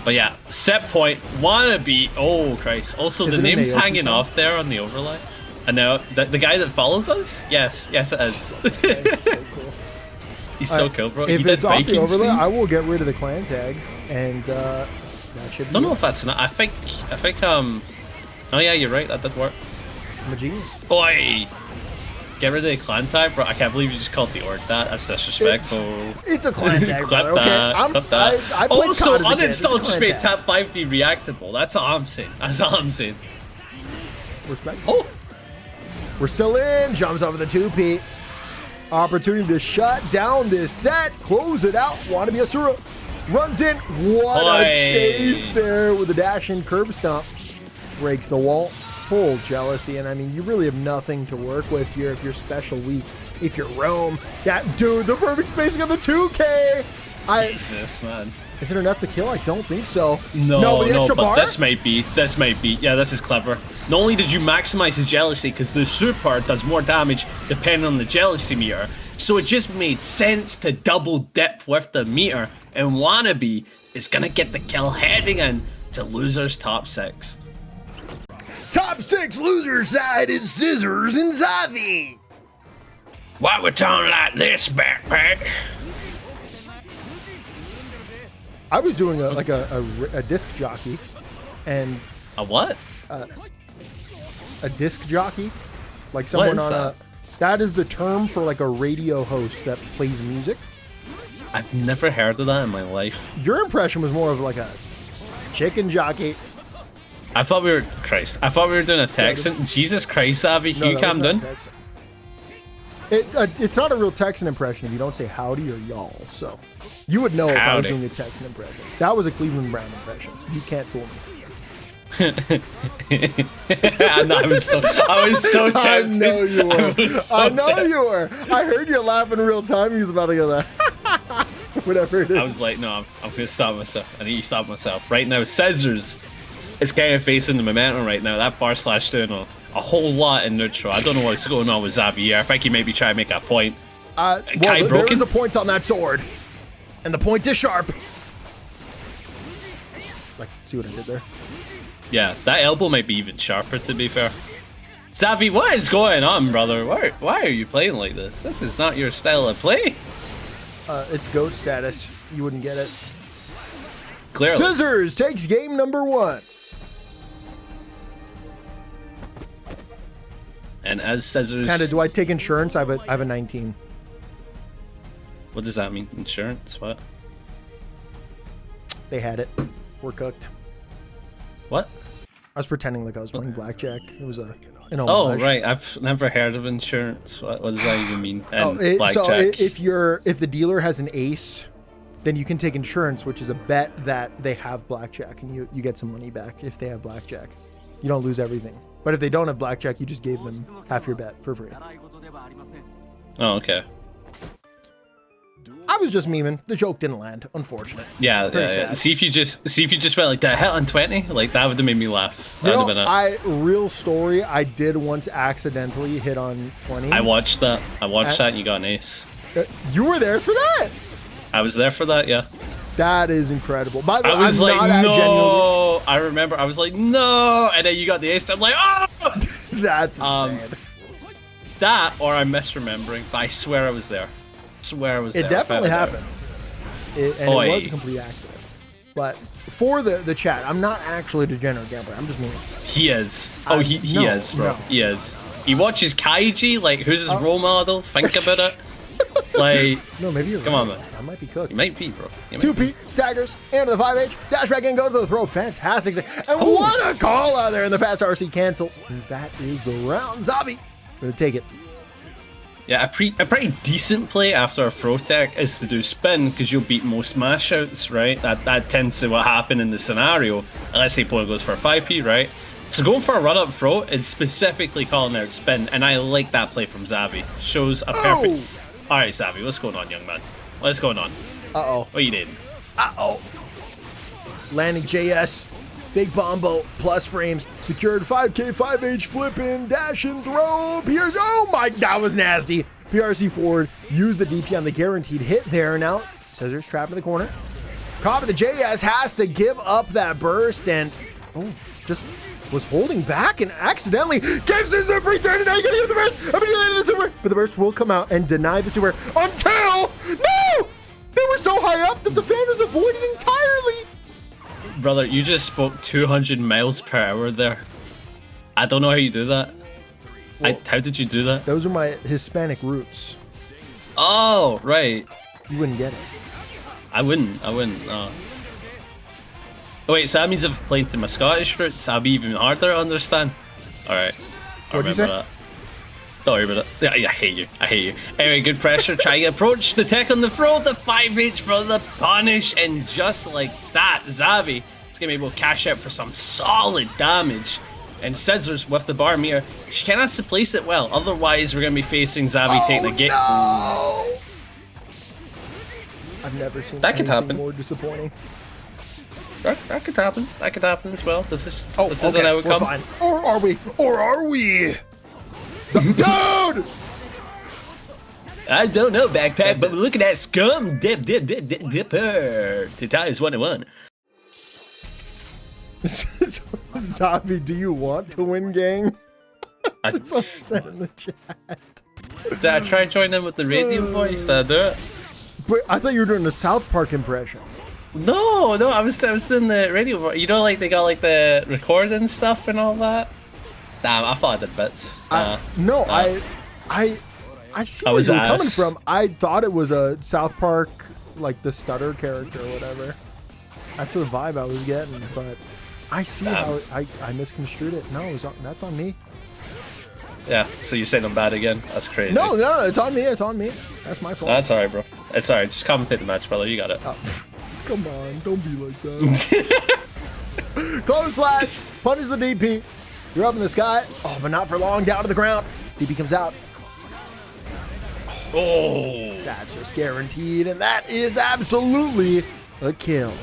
But yeah, set point. Wannabe. Oh, Christ. Also, the name's hanging off there on the overlay. And now, the guy that follows us? Yes, it is. Okay, so cool. He's so cool, bro. If it's off the overlay, I will get rid of the clan tag, and that should be. I don't know if that's not. I think. Oh yeah, you're right. That did work. I'm a genius. Boy, get rid of the clan tag, bro. I can't believe you just called the org that. That's disrespectful. It's a clan tag, brother. Okay, I played also, COD as a kid. uninstall just made Tap 5D reactable. That's all I'm saying. That's all I'm saying. Respect. Oh, we're still in. Jumps over the 2P. Opportunity to shut down this set. Close it out. Wannabe Asura runs in. What a chase there with the dash and curb stomp. Breaks the wall. Full jealousy. And I mean, you really have nothing to work with here if you're special weak. If you're Rome. That dude, the perfect spacing on the 2K. Jesus, man. Is it enough to kill? I don't think so. No, with the extra but bar? this might be. Yeah, this is clever. Not only did you maximize his jealousy, because the super does more damage depending on the jealousy meter, so it just made sense to double dip with the meter, and Wannabe is gonna get the kill heading in to losers top 6. Top 6 loser side is Scissors and Xavi. Why we're talking like this, backpack? I was doing a disc jockey, and A what? a disc jockey, like someone on a. That is the term for like a radio host that plays music. I've never heard of that in my life. Your impression was more of like a chicken jockey. I thought we were doing a Texan. Jesus Christ, Xavi, No, you calm down. It's not a real Texan impression if you don't say howdy or y'all. So you would know if I was Howdy. doing a Texan impression. That was a Cleveland Brown impression. You can't fool me. I was so tempted. I know you were. I know you were. I heard you laugh in real time. He was about to go there. Whatever it is. I was like, no, I'm gonna stop myself. I need to stop myself. Right now, Scissors is kind of facing the momentum right now. That bar slash doing a whole lot in neutral. I don't know what's going on with Xavi here. I think he maybe try to make a point. Well, there is a point on that sword. And the point is sharp. Like, see what I did there? Yeah, that elbow might be even sharper, to be fair. Xavi, what is going on, brother? Why are you playing like this? This is not your style of play. It's GOAT status. You wouldn't get it. Clearly. Scissors takes game number 1. And as Scissors... Panda, do I take insurance? I have a 19. What does that mean? Insurance? What? They had it. We're cooked. What? I was pretending like I was playing blackjack. It was an homage. Oh, right. I've never heard of insurance. What does that even mean? And So if the dealer has an ace, then you can take insurance, which is a bet that they have blackjack, and you get some money back if they have blackjack. You don't lose everything. But if they don't have blackjack, you just gave them half your bet for free. Oh, okay. I was just memeing. The joke didn't land. Unfortunate. Yeah. See if you just went like that hit on 20, like that would have made me laugh. That'd have been it. Real story. I did once accidentally hit on 20. I watched that. And you got an ace. You were there for that. I was there for that. Yeah. That is incredible. By the way, I was like, no. I remember. I was like, no, and then you got the ace. I'm like, oh. That's insane. That or I'm misremembering, but I swear I was there. It definitely happened. It was a complete accident. But for the chat, I'm not actually a degenerate gambler. I'm just memeing. He is. Oh, he is, bro. No. He is. He watches Kaiji. Like, who's his role model? Think about it. Like, no, maybe you're come on, man. I might be cooked. You might be, bro. 2P, staggers, into the 5H, dash back in, goes to the throw. Fantastic. And what a call out there in the fast RC cancel. And that is the round. Xavi, gonna take it. Yeah, a pretty decent play after a throw tech is to do spin, because you'll beat most mash outs, right? That tends to what happened in the scenario. Let's say opponent goes for a 5P, right? So going for a run-up throw is specifically calling out spin, and I like that play from Xavi. Shows a perfect... Alright, Xavi, what's going on, young man? What's going on? Uh-oh. What are you doing? Uh-oh. Landing JS. Big bombo, plus frames, secured 5K, 5H, flip in, dash and throw, PRC, oh my, that was nasty. PRC forward, use the DP on the guaranteed hit there. Now, Scissors trapped in the corner. Copy, the JS has to give up that burst and, just was holding back and accidentally gave Scissors a free turn, and now you gotta give the burst. I'm gonna land in the super, but the burst will come out and deny the super until, no! They were so high up that the fan was avoided entirely. Brother, you just spoke 200 miles per hour there. I don't know how you do that. Well, how did you do that? Those are my Hispanic roots. Oh, right. You wouldn't get it. I wouldn't. Oh, wait, so that means if I played to my Scottish roots, I'll be even harder to understand. Alright. What'd you say? That. Don't worry about it. Yeah, I hate you. Anyway, good pressure. Trying to approach the tech on the throw. The 5H for the punish. And just like that, Xavi is going to be able to cash out for some solid damage. And Scissors with the bar mirror. She kind of has to place it well. Otherwise, we're going to be facing Xavi taking the game. No! I've never seen that could happen. More disappointing. That could happen. That could happen as well. This is okay, how it we're fine. Or are we? Dude! I don't know, backpack, but look at that scum dipper. Tita is 1-1. Xavi, do you want to win, gang? It's all said in the chat. Did I try and join them with the radio voice? Did I do it? But I thought you were doing a South Park impression. No, I was doing the radio voice. You know, like they got like the recording stuff and all that. Damn, I thought I did bits. I see where you were coming from. I thought it was a South Park, like the stutter character or whatever. That's the vibe I was getting, but I see how I misconstrued it. No, that's on me. Yeah, so you're saying I'm bad again? That's crazy. No, it's on me. It's on me. That's my fault. That's alright, bro. It's alright. Just commentate the match, brother. You got it. Come on, don't be like that. Close slash, punches the DP. You're up in the sky. Oh, but not for long. Down to the ground. DP comes out. Oh. That's just guaranteed, and that is absolutely a kill.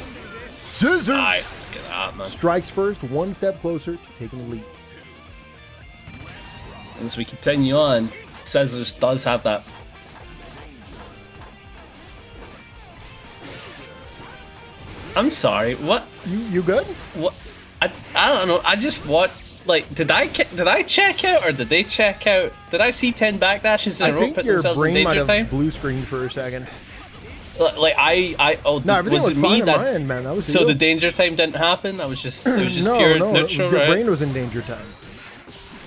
Scissors strikes first, one step closer to taking the lead. And as we continue on, Scissors does have that. I'm sorry, what? You good? What? I don't know, I just watched like, did I check out or did they check out? Did I see 10 backdashes in a row? I think put your themselves in brain might danger have time? blue screened for a second. Like No, everything was looked it fine me on that? my end, man. That was So you. the danger time didn't happen. It was just no, pure no, neutral, your right? brain was in danger time.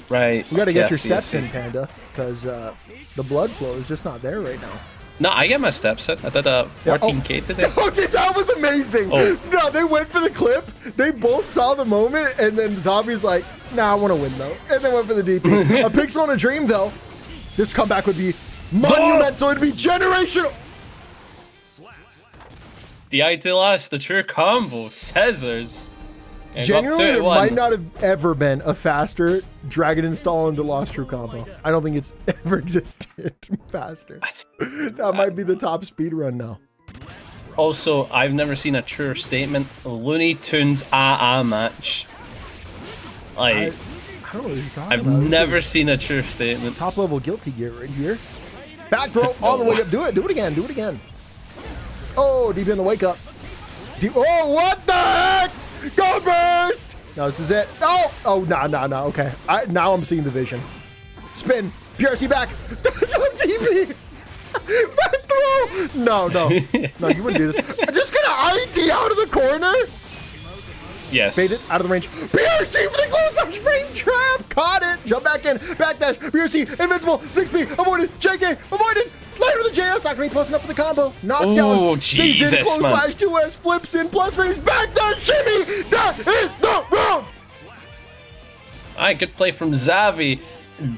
Right. You got to get Yes, your steps yes, in, Panda, because the blood flow is just not there right now. No, I get my steps in. I did a 14K today. Okay, that was amazing. Oh. No, they went for the clip. They both saw the moment, and then Xavi's like, nah, I want to win, though. And then went for the DP. A pixel and a dream, though. This comeback would be monumental. It'd be generational. The idealist, the true combo, Scissors. And Genuinely, got there 2-1. might not have ever been a faster Dragon Install into Lost True combo. I don't think it's ever existed faster. That might be the top speed run now. Also, I've never seen a truer statement. Looney Tunes match. Like, I don't know what you're talking I've about. This never is seen a truer statement. top level guilty gear right here. Back throw all the way up. Do it. Do it again. Do it again. Oh, deep in the wake up. Deep. Oh, what the heck? Go burst! No, this is it. Oh, no. Okay. Now I'm seeing the vision. Spin. PRC back. Touch on TV. First throw. No. No, you wouldn't do this. I'm just gonna IT out of the corner. Yes. Faded out of the range. PRC for the close touch frame trap. Caught it. Jump back in. Backdash. PRC. Invincible. 6P. Avoided. JK. Avoided. Later with the JS. Not gonna be close enough for the combo. Knockdown. Stays in. Jesus, Close man. slash 2S. Flips in. Plus frames. Backdash. Shimmy. That is the round. Alright, good play from Xavi.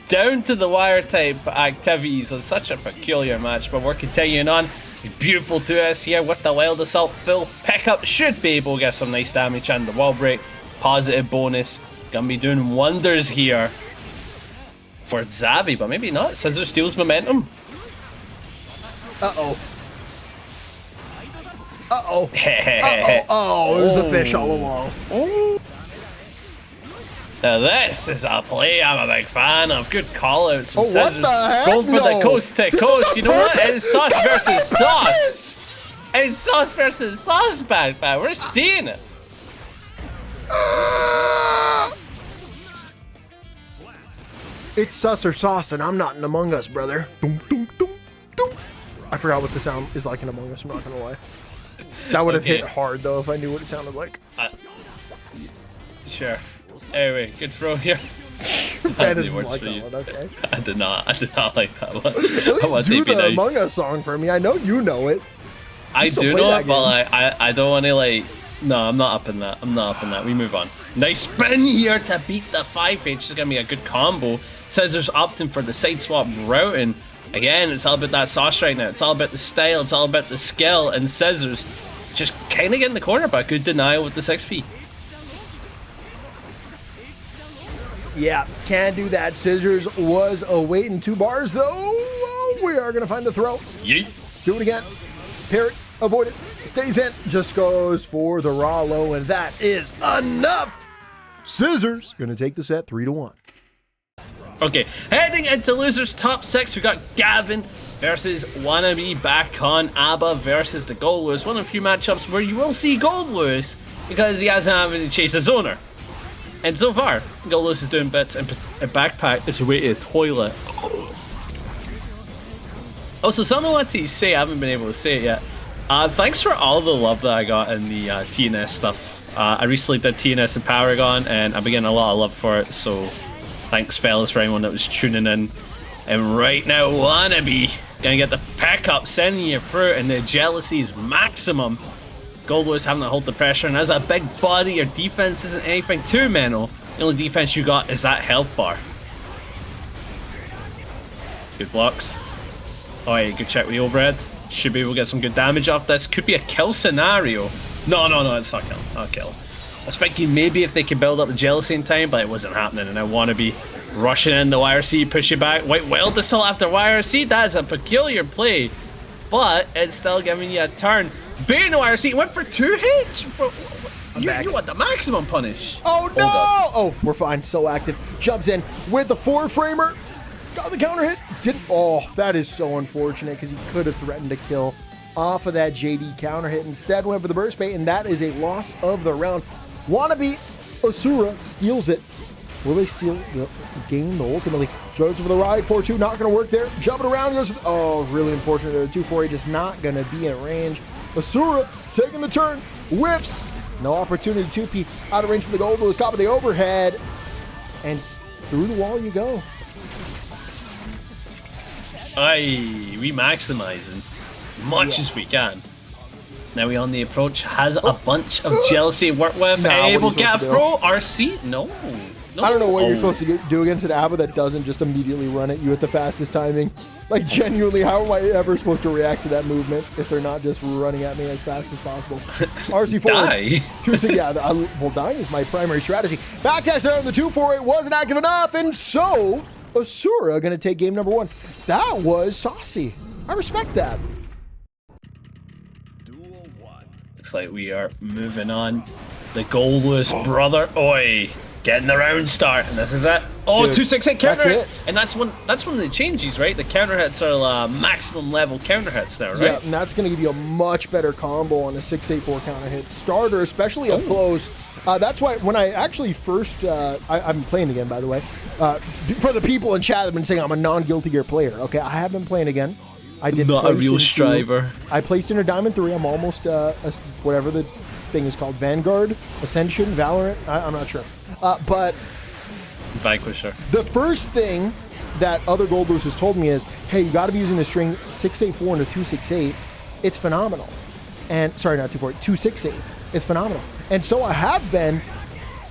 Down to the wire type activities on such a peculiar match, but we're continuing on. Beautiful 2S here with the Wild Assault full pickup. Should be able to get some nice damage and the wall break. Positive bonus. Gonna be doing wonders here for Xavi, but maybe not. Scissor steals momentum. Uh-oh. Uh-oh. Oh, it was the fish all along. Now this is a play I'm a big fan of. Good call out. Some Oh, what scissors. the heck? Going for the No. coast to This is coast. on You know what? purpose. It's sauce That was versus on sauce. purpose. It's sauce versus sauce, backpack. We're seeing it. It's sus or sauce, and I'm not in Among Us, brother. Dum, dum, dum, dum. I forgot what the sound is like in Among Us, I'm not gonna lie. That would have Okay. hit hard, though, if I knew what it sounded like. Sure. Anyway, good throw here. I the didn't words like for that you. one, okay. I did not like that one. At least do the Among Us song for me. I know you know it. I still do play know that it, but game. like, I don't want to like. No, I'm not up in that. I'm not up in that. We move on. Nice spin here to beat the 5H. This is gonna be a good combo. Scissors opting for the side swap routing. Again, it's all about that sauce right now. It's all about the style. It's all about the skill. And Scissors just kind of get in the corner, but good denial with the 6P. Yeah, can't do that. Scissors was awaiting 2 bars, though. Oh, we are going to find the throw. Yeet. Do it again. Parry, avoid it. Stays in. Just goes for the raw low, and that is enough. Scissors going to take the set 3-1. Okay, heading into losers top 6, we got Gavin versus Wannabe back on ABBA versus the Gold Lewis. One of the few matchups where you will see Gold Lewis because he hasn't had any chase his owner. And so far, Gold Lewis is doing bits and backpack is away to the toilet. Also, something I want to say, I haven't been able to say it yet. Thanks for all the love that I got in the TNS stuff. I recently did TNS in Paragon and I've been getting a lot of love for it, so thanks fellas for anyone that was tuning in. And right now, Wannabe gonna get the pickup, sending you through, and the jealousy is maximum. Gold Lewis having to hold the pressure, and as a big body, your defense isn't anything too mental. The only defense you got is that health bar. Good blocks. Alright, good check with the overhead. Should be able to get some good damage off this. Could be a kill scenario. No, it's not kill. Not kill. I was thinking maybe if they could build up the jealousy in time, but it wasn't happening, and I want to be rushing in the YRC, push you back. White Wild Assault after YRC, that is a peculiar play, but it's still giving you a turn. Being the YRC, went for 2 hits. You want the maximum punish. Oh, no! Oh, we're fine. So active. Jumps in with the 4-framer. Got the counter hit. Didn't. Oh, that is so unfortunate because he could have threatened to kill off of that JD counter hit. Instead, went for the burst bait, and that is a loss of the round. Wannabe Asura steals it Will they steal the game? Ultimately, Joe's for the ride. 4-2, not going to work there. Jumping around, goes for the, oh, really unfortunate. The 2-4 just not going to be in range. Asura taking the turn, whiffs. No opportunity. 2P out of range for the gold. Was caught with the overhead. And through the wall you go. Aye, we maximizing much as we can. Now we on the approach, has a bunch of jealousy to work with. Able to get a throw, RC? No. I don't know what you're supposed to do against an Abba that doesn't just immediately run at you at the fastest timing. Like, genuinely, how am I ever supposed to react to that movement if they're not just running at me as fast as possible? RC forward. Die. 2-6, yeah, well, dying is my primary strategy. Backdash there on the 2-4-8 wasn't active enough, and so Asura going to take game number 1. That was saucy. I respect that. Looks like we are moving on. The goalless brother. Oi. Getting the round start, and this is it. Oh, dude, 2-6-8 counter hit. And that's one of the changes, right? The counter hits are maximum level counter hits now, right? Yeah, and that's going to give you a much better combo on a 6-8-4 counter hit starter, especially up close. That's why when I actually first, I'm playing again, by the way. For the people in chat that have been saying I'm a non-Guilty Gear player, okay, I have been playing again. I did not a real striver. I placed in a Diamond 3. I'm almost whatever the thing is called, Vanguard, Ascension, Valorant. I'm not sure. But Vanquisher. The first thing that other gold boosters told me is, hey, you got to be using the string 6-8-4 into 2-6-8. It's phenomenal. And sorry, not 2-4, 2-6-8. It's phenomenal. And so I have been,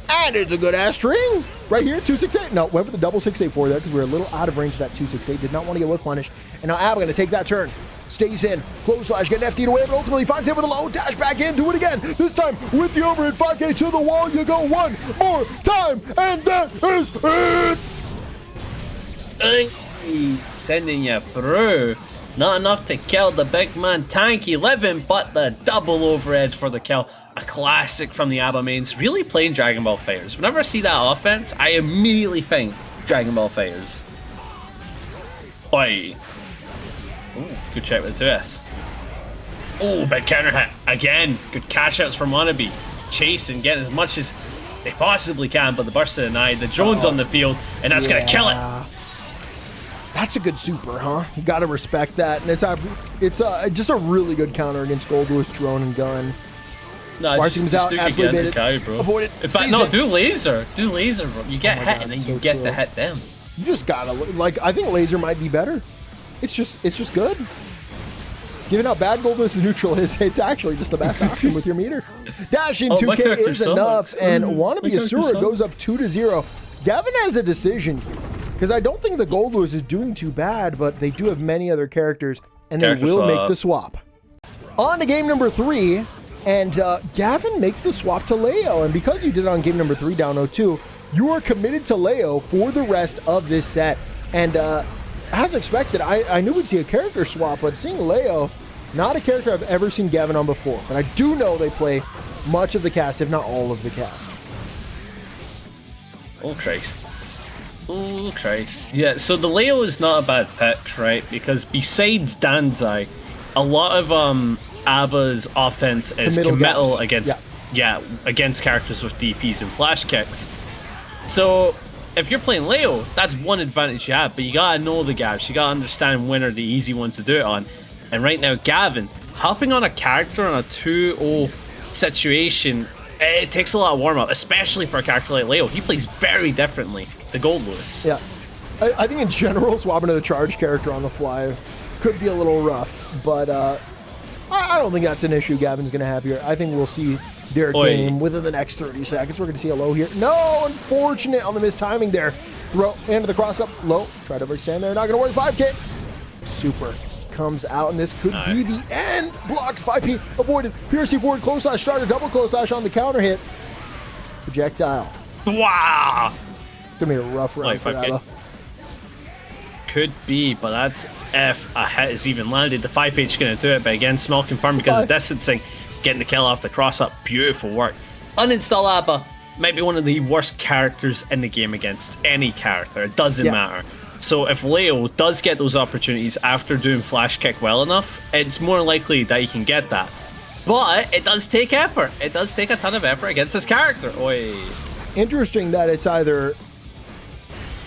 and it's a good ass string right here. 2-6-8. No, went for the double 6-8-4 there because we were a little out of range of that 2-6-8. Did not want to get whip punished. And now Abba going to take that turn. Stays in, close slash, get an FD away, but ultimately finds him with a low dash back in, do it again. This time with the overhead 5K to the wall, you go one more time, and that is it. Sending you through. Not enough to kill the big man tank 11, but the double overhead for the kill. A classic from the Abba mains, really playing Dragon Ball Fighters. Whenever I see that offense, I immediately think Dragon Ball Fighters. Oi. Ooh, good check with the 2S. Oh, big counter hit. Again, good cash outs from Wannabe. Chase and get as much as they possibly can, but the burst of the night, the drone's on the field, and that's going to kill it. That's a good super, huh? You got to respect that. And it's just a really good counter against Goldlew's drone and gun. No, Watch him out, absolutely bait it. Avoid it. In fact, no, do laser. Do laser, bro. You get hit, and then you get to hit them. You just got to, like, I think laser might be better. It's just good. Giving out bad gold versus neutral it's actually just the best option with your meter. Dashing 2K is enough, and Wannabe Asura goes up 2-0. Gavin has a decision here, because I don't think the gold lose is doing too bad, but they do have many other characters, and they will make the swap. On to game number 3, and Gavin makes the swap to Leo, and because you did it on game number 3 down 0-2, you are committed to Leo for the rest of this set. And as expected, I knew we'd see a character swap, but seeing Leo, not a character I've ever seen Gavin on before. But I do know they play much of the cast, if not all of the cast. Oh, Christ. Oh, Christ. Yeah, so the Leo is not a bad pick, right? Because besides Danzai, a lot of Abba's offense is committal against, against characters with DPs and flash kicks. So if you're playing Leo, that's one advantage you have, but you gotta know the gaps. You gotta understand when are the easy ones to do it on. And right now, Gavin, hopping on a character on a 2-0 situation, it takes a lot of warm-up, especially for a character like Leo. He plays very differently to Gold Lewis. Yeah. I think in general, swapping to the charge character on the fly could be a little rough, but I don't think that's an issue Gavin's gonna have here. I think we'll see their game within the next 30 seconds. We're going to see a low here. No, unfortunate on the missed timing there. Throw into the cross up, low. Try to overstand there. Not going to work. 5K. Super comes out, and this could be the end. Blocked. 5P avoided. PRC forward. Close slash starter. Double close slash on the counter hit. Projectile. Wow. It's going to be a rough round for Abba. Could be, but that's if a hit is even landed. The 5H is going to do it, but again, small confirmed because of distancing. Getting the kill off the cross up, beautiful work. Uninstall Abba might be one of the worst characters in the game against any character. It doesn't matter. So if Leo does get those opportunities after doing flash kick well enough, it's more likely that he can get that. But it does take effort. It does take a ton of effort against this character. Oi. Interesting that it's either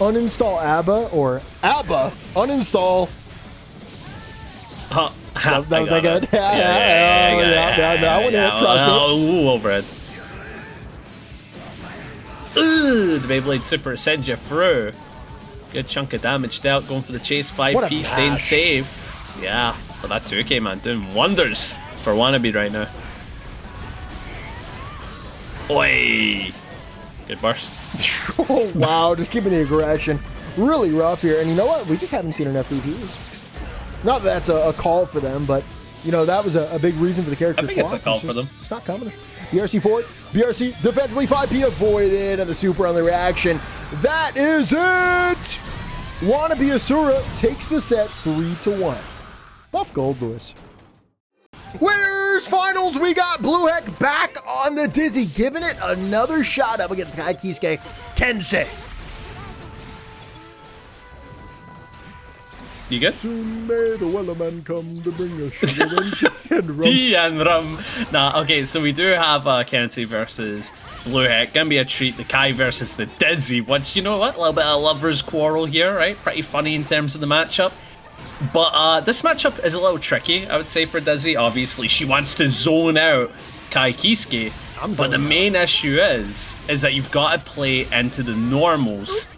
uninstall ABBA or ABBA uninstall. That was that good? Yeah, that one hit, trust me. Ooh, overhead. Ooh, the Beyblade Super sends you through. Good chunk of damage dealt, going for the chase. 5P, staying safe. Yeah, but that 2K, man, doing wonders for Wannabe right now. Oi! Good burst. Oh, wow, just keeping the aggression. Really rough here. And you know what? We just haven't seen enough DPs. Not that that's a call for them, but, you know, that was a big reason for the character swap. I think it's a call for them. It's not coming. BRC forward. BRC defensively 5P avoided, and the super on the reaction. That is it! Wannabe Asura takes the set 3-1. Buff gold, Lewis. Winners finals, we got BlueHek back on the Dizzy, giving it another shot up against Kiske Kensei. You good? Soon may the Wellerman come to bring us sugar and rum. Tea and rum. Nah, okay, so we do have Kensei versus BlueHek. Gonna be a treat. The Kai versus the Dizzy, which, you know what? A little bit of lovers quarrel here, right? Pretty funny in terms of the matchup. But this matchup is a little tricky, I would say, for Dizzy. Obviously, she wants to zone out Kai Kiske. But the main issue is that you've got to play into the normals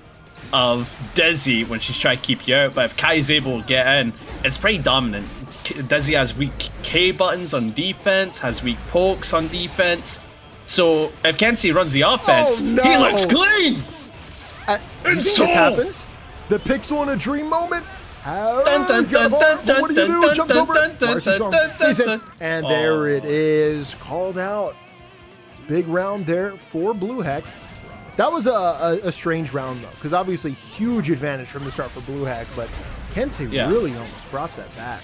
of Dizzy when she's trying to keep you out. But if Kai's able to get in, it's pretty dominant. Dizzy has weak K buttons on defense, has weak pokes on defense. So if Kensei runs the offense, he looks clean. You think this happens? The pixel in a dream moment? What do you do? Jumps over. Season. And there it is. Called out. Big round there for BlueHek. That was a strange round, though, because obviously huge advantage from the start for BlueHek, but Kensei really almost brought that back.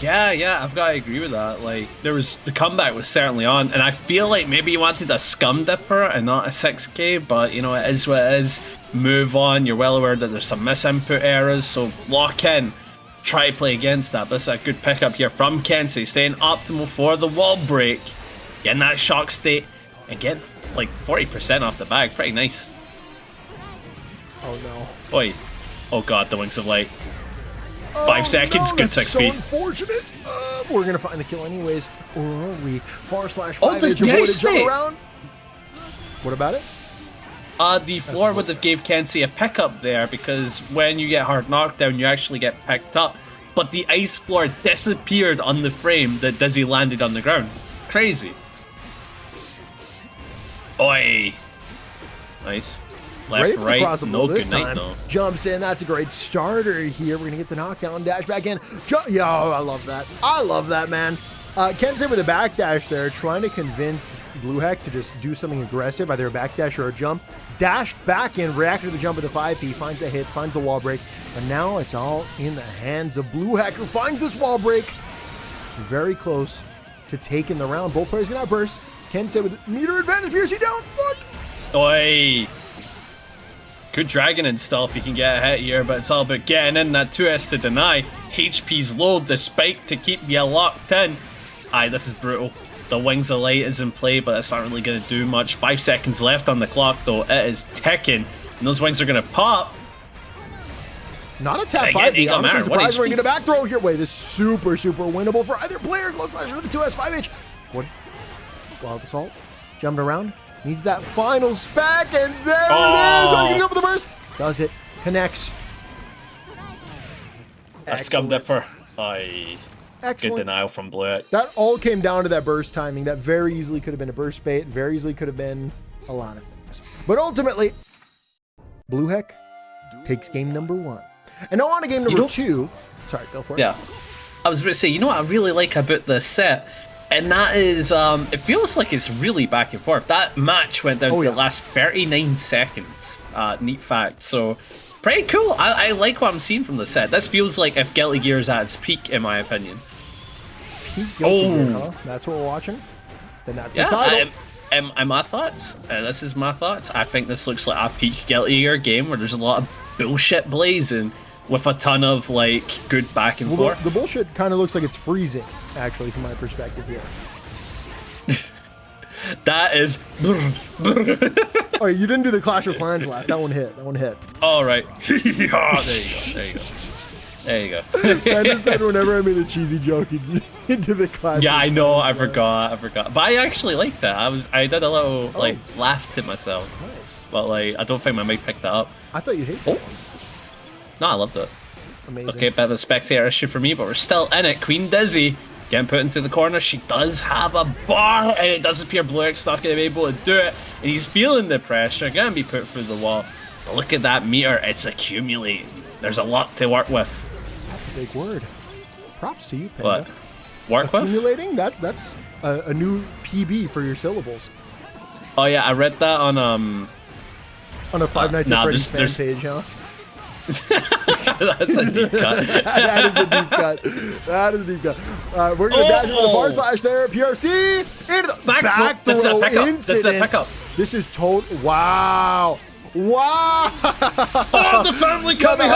Yeah, I've got to agree with that. Like, the comeback was certainly on, and I feel like maybe you wanted a scum dipper and not a 6K, but, you know, it is what it is. Move on. You're well aware that there's some misinput errors, so lock in. Try to play against that. This is a good pickup here from Kensei, staying optimal for the wall break. Getting that shock state, and getting like 40% off the bag. Pretty nice. Oh, no. Oi. Oh, God, the Wings of Light. 5 seconds, good 6 so feet. Unfortunate. We're going to find the kill anyways. Or are we? /5 the edge avoided jump around. What about it? The floor would have gave Kensei a pickup there, because when you get hard knockdown, you actually get picked up. But the ice floor disappeared on the frame that Dizzy landed on the ground. Crazy. Oi. Nice. Left, right, no good night, though. Jumps in, that's a great starter here. We're gonna get the knockdown, dash back in. Yo, I love that. I love that, man. Kensei with a backdash there, trying to convince BlueHek to just do something aggressive, either a backdash or a jump. Dashed back in, reacted to the jump with the 5P, finds the hit, finds the wall break. But now it's all in the hands of BlueHek, who finds this wall break. Very close to taking the round. Both players gonna burst. Kensei with meter advantage, BRC down. Look. Oi. Good dragon and stuff, you can get a hit here, but it's all about getting in that 2S to deny. HP's low, the spike to keep you locked in. Aye, this is brutal. The Wings of Light is in play, but it's not really going to do much. 5 seconds left on the clock, though. It is ticking, and those wings are going to pop. Not a tap 5D. Honestly surprised we're going to get a back throw here. Wait, this is super winnable for either player. Close slasher with the 2S 5H. What? Wild Assault. Jumping around. Needs that final spec, and there it is. Are you going to go for the burst? Does it. Connects. That scum dipper. Aye. Excellent. Good denial from BlueHek. That all came down to that burst timing. That very easily could have been a burst bait. Very easily could have been a lot of things. But ultimately, BlueHek takes game number 1. And now on to game number 2. Sorry, go for it. Yeah. I was about to say, you know what I really like about this set? And that is, it feels like it's really back and forth. That match went down to the last 39 seconds. Neat fact. So, pretty cool. I like what I'm seeing from the set. This feels like if Guilty Gear's at its peak, in my opinion. Peak Guilty Gear, huh? That's what we're watching? Then that's the title. My thoughts. This is my thoughts. I think this looks like a peak Guilty Gear game where there's a lot of bullshit blazing with a ton of, like, good back and forth. The bullshit kind of looks like it's freezing, actually, from my perspective here. That is. Oh, you didn't do the Clash of Clans laugh. That one hit. That one hit. All right. There you go. There you go. I just said whenever I made a cheesy joke into the Clash. Yeah, I know. I forgot. But I actually liked that. I did a little like laugh to myself. Nice. But like, I don't think my mic picked that up. I thought you'd hate that one. No, I loved it. Amazing. Okay, bit of a spectator issue for me, but we're still in it. Queen Dizzy getting put into the corner. She does have a bar, and it does appear BlueHek's not going to be able to do it. And he's feeling the pressure, going to be put through the wall. But look at that meter, it's accumulating. There's a lot to work with. That's a big word. Props to you, Panda. What? Work with? Accumulating? That's a new PB for your syllables. Oh yeah, I read that on a Five Nights at Freddy's fan page, huh? That's a deep cut. That is a deep cut. That is a deep cut. We're going to dash into the bar slash there. PRC into the back throw incident. This is total. Wow. Wow. Oh, the family coming.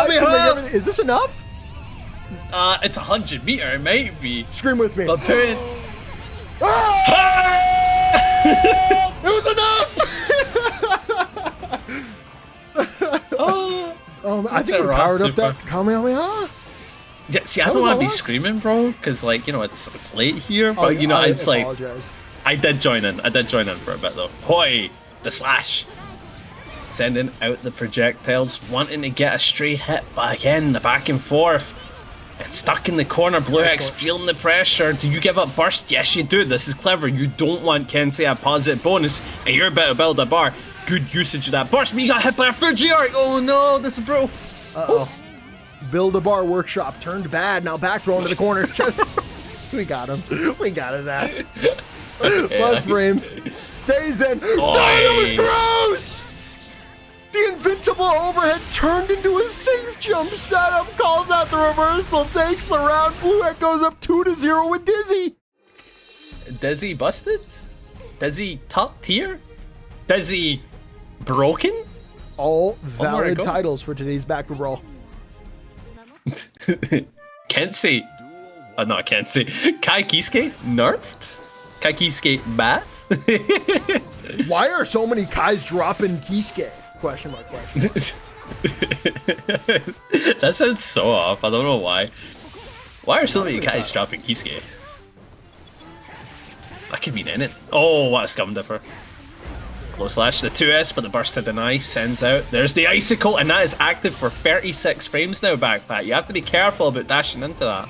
Is this enough? It's 100 meter. It might be. Scream with me. But it was enough. Oh, I think we powered up that Kamehameha. Yeah, see, I don't want to be screaming, bro, because like it's late here. But it's like I did join in. For a bit though. Hoi, the slash, sending out the projectiles, wanting to get a stray hit, but again the back and forth. And stuck in the corner, BlueHek's feeling the pressure. Do you give up burst? Yes, you do. This is clever. You don't want Kensei a positive bonus, and you're about to build a bar. Good usage of that burst, but you got hit by a Fuji arc. Oh no, this is bro. Uh-oh. Build a bar workshop turned bad. Now back throw into the corner. We got him. We got his ass. Plus frames. Stays in. Oh, that was gross! The invincible overhead turned into a safe jump setup. Calls out the reversal. Takes the round. BlueHek goes up 2-0 with Dizzy. Dizzy busted? Dizzy top tier? Dizzy broken? All valid titles for today's baccpaBrawl. Kensei. Not Kensei. Kai Kiske nerfed? Kai Kiske bad? Why are so many Kais dropping Kiske? Question mark question. That sounds so off. I don't know why. Why are so many Kais dropping Kiske? That could mean anything. Oh, what a scum dipper. Close slash, the 2S, but the burst to deny sends out. There's the icicle, and that is active for 36 frames now, baccpack. You have to be careful about dashing into that.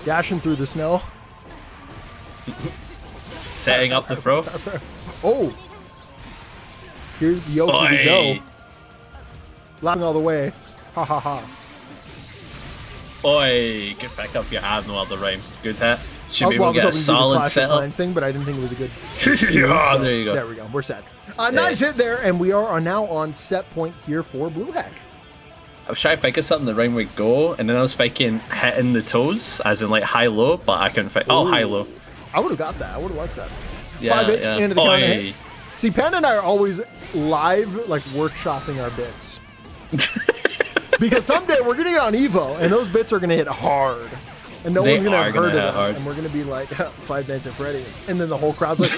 Dashing through the snow. Setting up the throw. Oh. Here's the OTB go. Laughing all the way. Ha ha ha. Oi, get back up your have no other rhyme. Good hit. Should be well, able to get a solid setup. Thing, but I didn't think it was a good. Yeah, there you go. There we go. We're set. Nice hit there, and we are now on set point here for BlueHek. I was trying to think of something the right way to go, and then I was thinking hitting the toes, as in like high-low, but I couldn't think. Oh, high-low. I would have got that. I would have liked that. Yeah, 5H into the counter hit. See, Panda and I are always live, like workshopping our bits. Because someday we're gonna get on Evo, and those bits are gonna hit hard. And no one's gonna have heard of them. Hard. And we're gonna be like, Five Nights at Freddy's. And then the whole crowd's like,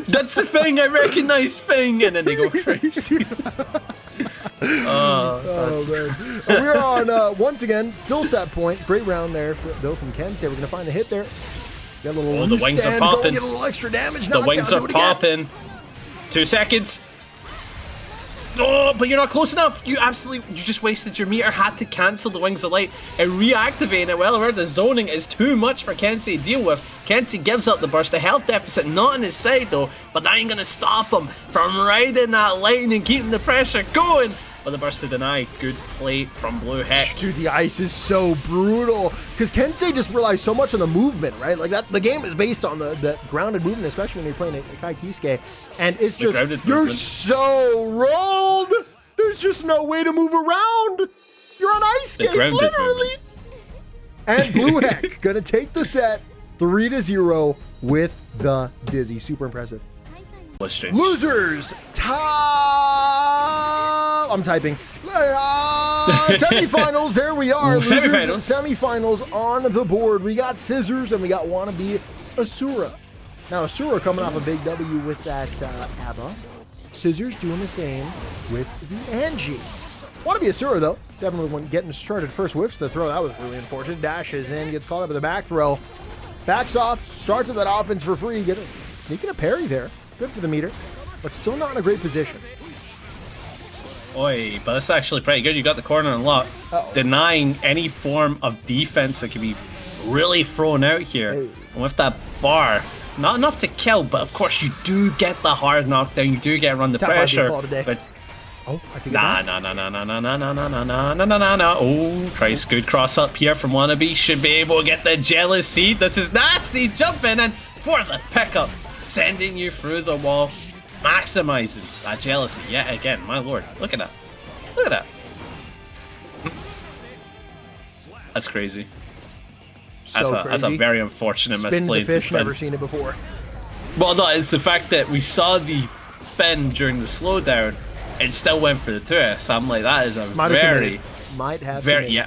that's the thing, I recognize thing. And then they go crazy. Oh, man. We're on, once again, still set point. Great round there, though, from Kensei. We're gonna find a hit there. Got a little the wings are popping. Get a little extra damage. The wings are popping. 2 seconds. Oh, but you're not close enough. You just wasted your meter. Had to cancel the wings of light and reactivate it. Well, the zoning is too much for Kensei to deal with. Kensei gives up the burst. The health deficit not on his side though, but that ain't gonna stop him from riding that lightning and keeping the pressure going. But the burst to deny. Good play from BlueHek. Dude, the ice is so brutal because Kensei just relies so much on the movement, right? Like that, the game is based on the grounded movement, especially when you're playing a Kai Kiske, and it's just you're so rolled. There's just no way to move around. You're on ice skates, literally. And BlueHek gonna take the set 3-0 with the Dizzy. Super impressive. Losers, top. I'm typing. Semifinals, there we are. Ooh, Losers semifinals. semifinals on the board. We got Scissors and we got Wannabe Asura. Now, Asura coming off a big W with that ABBA. Scissors doing the same with the Anji. Wannabe Asura, though, definitely when getting started first whiffs the throw. That was really unfortunate. Dashes in, gets caught up in the back throw. Backs off, starts with that offense for free. Sneaking a parry there. Good for the meter, but still not in a great position. Oi, but that's actually pretty good. You got the corner unlocked, denying any form of defense that could be really thrown out here. Hey. And with that bar, not enough to kill, but of course you do get the hard knockdown. You do get run the pressure. But oh, I think no. Oh, Christ, good cross up here from Wannabe. Should be able to get the jealous seed. This is nasty. Jumping in for the pickup, sending you through the wall. Maximizing that jealousy yet again, my lord. Look at that. Look at that. That's crazy. That's a very unfortunate Spin misplay. the fish, never seen it before. Well, no, it's the fact that we saw the spin during the slowdown and still went for the 2S. So I'm like, that is a Might have been. You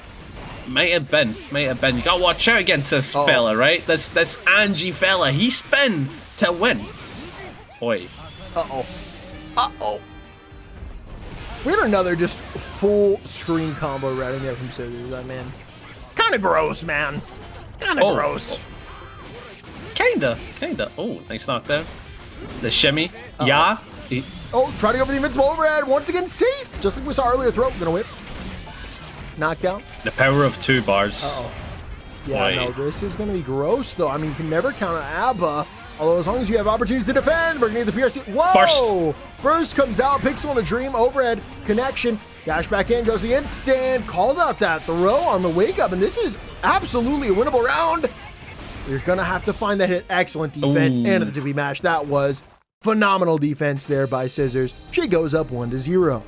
gotta watch out against this fella, right? This Anji fella. He spin to win. Oi. Uh-oh. We had another just full screen combo routing there from Scissors. That man. Kind of gross, man. Kind of gross. Kinda. Oh, nice knockdown. The shimmy. Yeah. Oh, trying to go for the invincible overhead. Once again, safe. Just like we saw earlier. Throw. Gonna whip. Knockdown. The power of 2 bars. Yeah, no, this is gonna be gross, though. I mean, you can never count on ABBA. Although, as long as you have opportunities to defend, we're gonna need the PRC. Whoa! Burst comes out, Pixel in a dream, overhead, connection, dash back in, goes the instant, called out that throw on the wake up, and this is absolutely a winnable round. You're gonna have to find that hit. Excellent defense and the to be match. That was phenomenal defense there by Scissors. She goes up 1-0.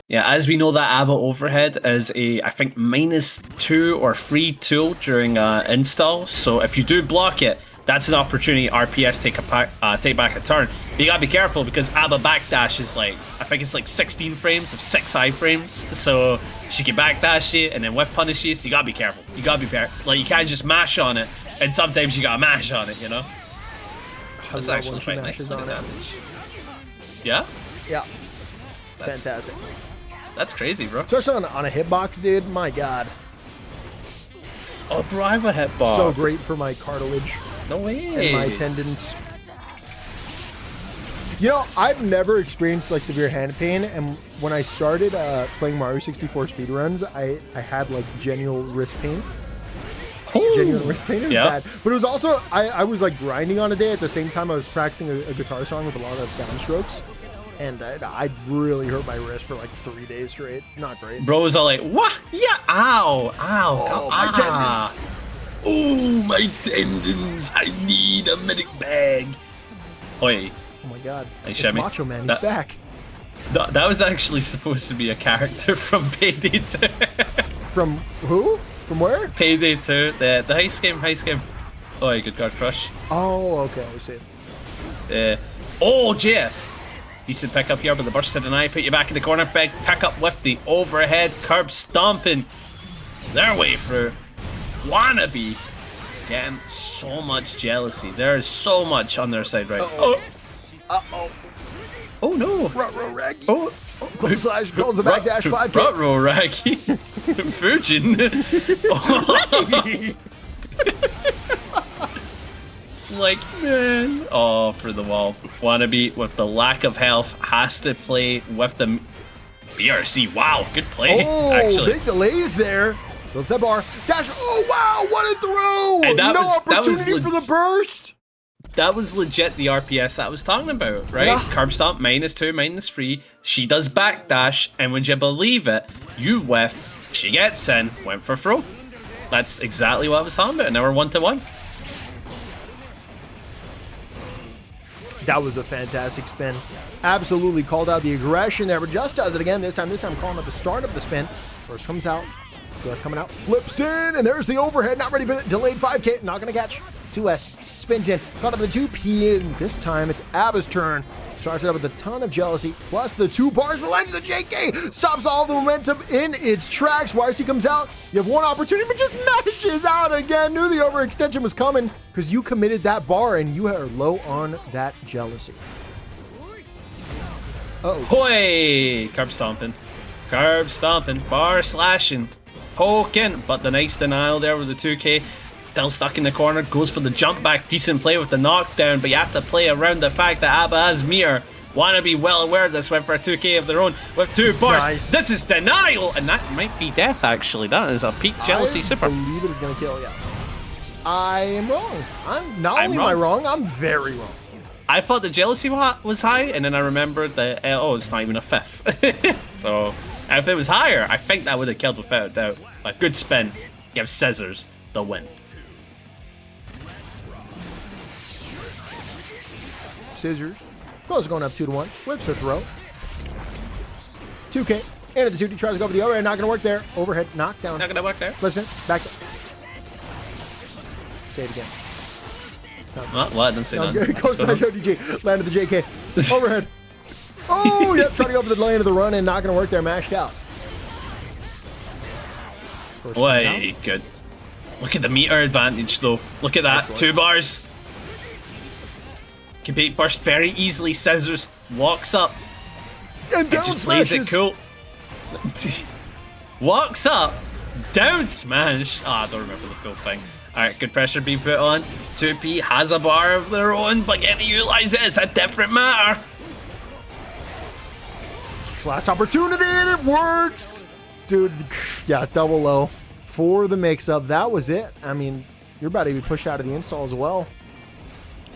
Yeah, as we know, that ABBA overhead is a, I think, -2 or 3 tool during install. So if you do block it, that's an opportunity RPS take back a turn. But you gotta be careful because ABBA backdash is like, I think it's like 16 frames of 6 iframes. So she can backdash you and then whip punish you. So you gotta be careful. Like, you can't just mash on it, and sometimes you gotta mash on it, you know? That's actually quite nice. Look at that. Yeah? Yeah. Fantastic. That's crazy, bro. Especially on a hitbox, dude. My God. Oh, bro, I have a hitbox. So great for my cartilage. No way. And my tendons. You know, I've never experienced like severe hand pain, and when I started playing Mario 64 speedruns, I had like genuine wrist pain. Genuine wrist pain. It was bad. But it was also, I was like grinding on a day at the same time I was practicing a guitar song with a lot of downstrokes. And I really hurt my wrist for like 3 days straight. Not great. Bro was all like, what? Yeah, ow. Oh, my tendons. Oh, my tendons. I need a medic bag. Oi. Oh my God. Hey, it's Macho Man. He's back. That was actually supposed to be a character from Payday 2. From who? From where? Payday 2. The heist game. Oh, good guard crush. Oh, okay. I see. JS. Decent pick up here, but the burst to deny. Put you back in the corner. Big pick up with the overhead curb stomping their way through. Wannabe getting so much jealousy. There is so much on their side right now. Oh no. Ruh-roh Raggy. Close slash calls the backdash 5K. Ruh-roh Raggy. Fujin. Like, man. Oh, for the wall. Wannabe, with the lack of health, has to play with the BRC. Wow, good play, actually. Big delays there. Goes that bar. Dash. Oh, wow, what a throw. And no opportunity for the burst. That was legit the RPS that I was talking about, right? Yeah. Curb stomp, -2, -3. She does backdash, and when you believe it, you whiff. She gets in, went for throw. That's exactly what I was talking about, and now we're 1-1. That was a fantastic spin. Absolutely called out the aggression there, but just does it again this time. This time calling out the start of the spin. First comes out, 2S coming out, flips in, and there's the overhead. Not ready for the delayed 5K. Not going to catch. 2S spins in, caught up the 2P, and this time it's Abba's turn. Starts it up with a ton of jealousy, plus the 2 bars for length. The JK stops all the momentum in its tracks. YC comes out. You have one opportunity, but just mashes out again. Knew the overextension was coming because you committed that bar and you are low on that jealousy. Uh-oh. Hoi! Curb stomping, bar slashing, poking, but the nice denial there with the 2K. Still stuck in the corner, goes for the jump back, decent play with the knockdown, but you have to play around the fact that Abba has meter. Wannabe well aware of this, went for a 2K of their own with 2 bars. Nice. This is denial, and that might be death actually. That is a peak jealousy super. I believe it is going to kill, yeah. I am wrong. I'm not only am I wrong, I'm very wrong. I thought the jealousy was high, and then I remembered that, oh, it's not even a 5th. So, if it was higher, I think that would have killed without a doubt. A good spin gives Scissors the win. Scissors. Goes going up 2-1. Whips a throw. 2K. Into the 2D. Tries to go for the overhead. Not going to work there. Overhead. Knockdown. Not going to work there. Flips in. Back. Say it again. What? I didn't say that. Close slash ODG. Landed the JK. Overhead. Oh, yep. Trying to go for the lane of the run and not going to work there. Mashed out. Way good. Look at the meter advantage, though. Look at that. Excellent. 2 bars. Can be burst very easily. Scissors walks up and down just smashes. Plays it cool. Walks up, down smash. I don't remember the full thing. Alright, good pressure being put on. 2P has a bar of their own, but getting to utilize it is a different matter. Last opportunity, and it works. Dude, yeah, double low for the mix-up. That was it. I mean, you're about to be pushed out of the install as well.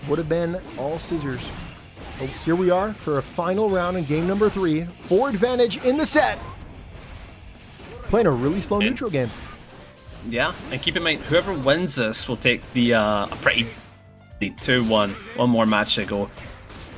Would have been all Scissors. Oh, here we are for a final round in game number 3. 4 advantage in the set. Playing a really slow neutral game. Yeah, and keep in mind, whoever wins this will take the a pretty 2-1. One more match to go.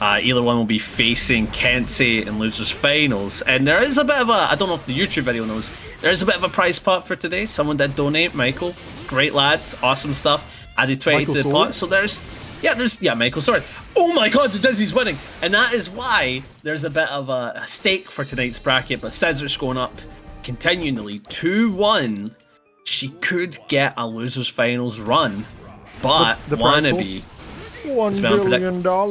Either one will be facing Kensei in losers finals. And there is a bit of a, I don't know if the YouTube video knows, there is a bit of a prize pot for today. Someone did donate, Michael. Great lad, awesome stuff. Added 20 to the pot. So there's Michael Sword. Oh my god, the Dizzy's winning. And that is why there's a bit of a stake for tonight's bracket. But Scissors going up continually 2-1. She could get a losers finals run. But the Wannabe. $1 billion. No.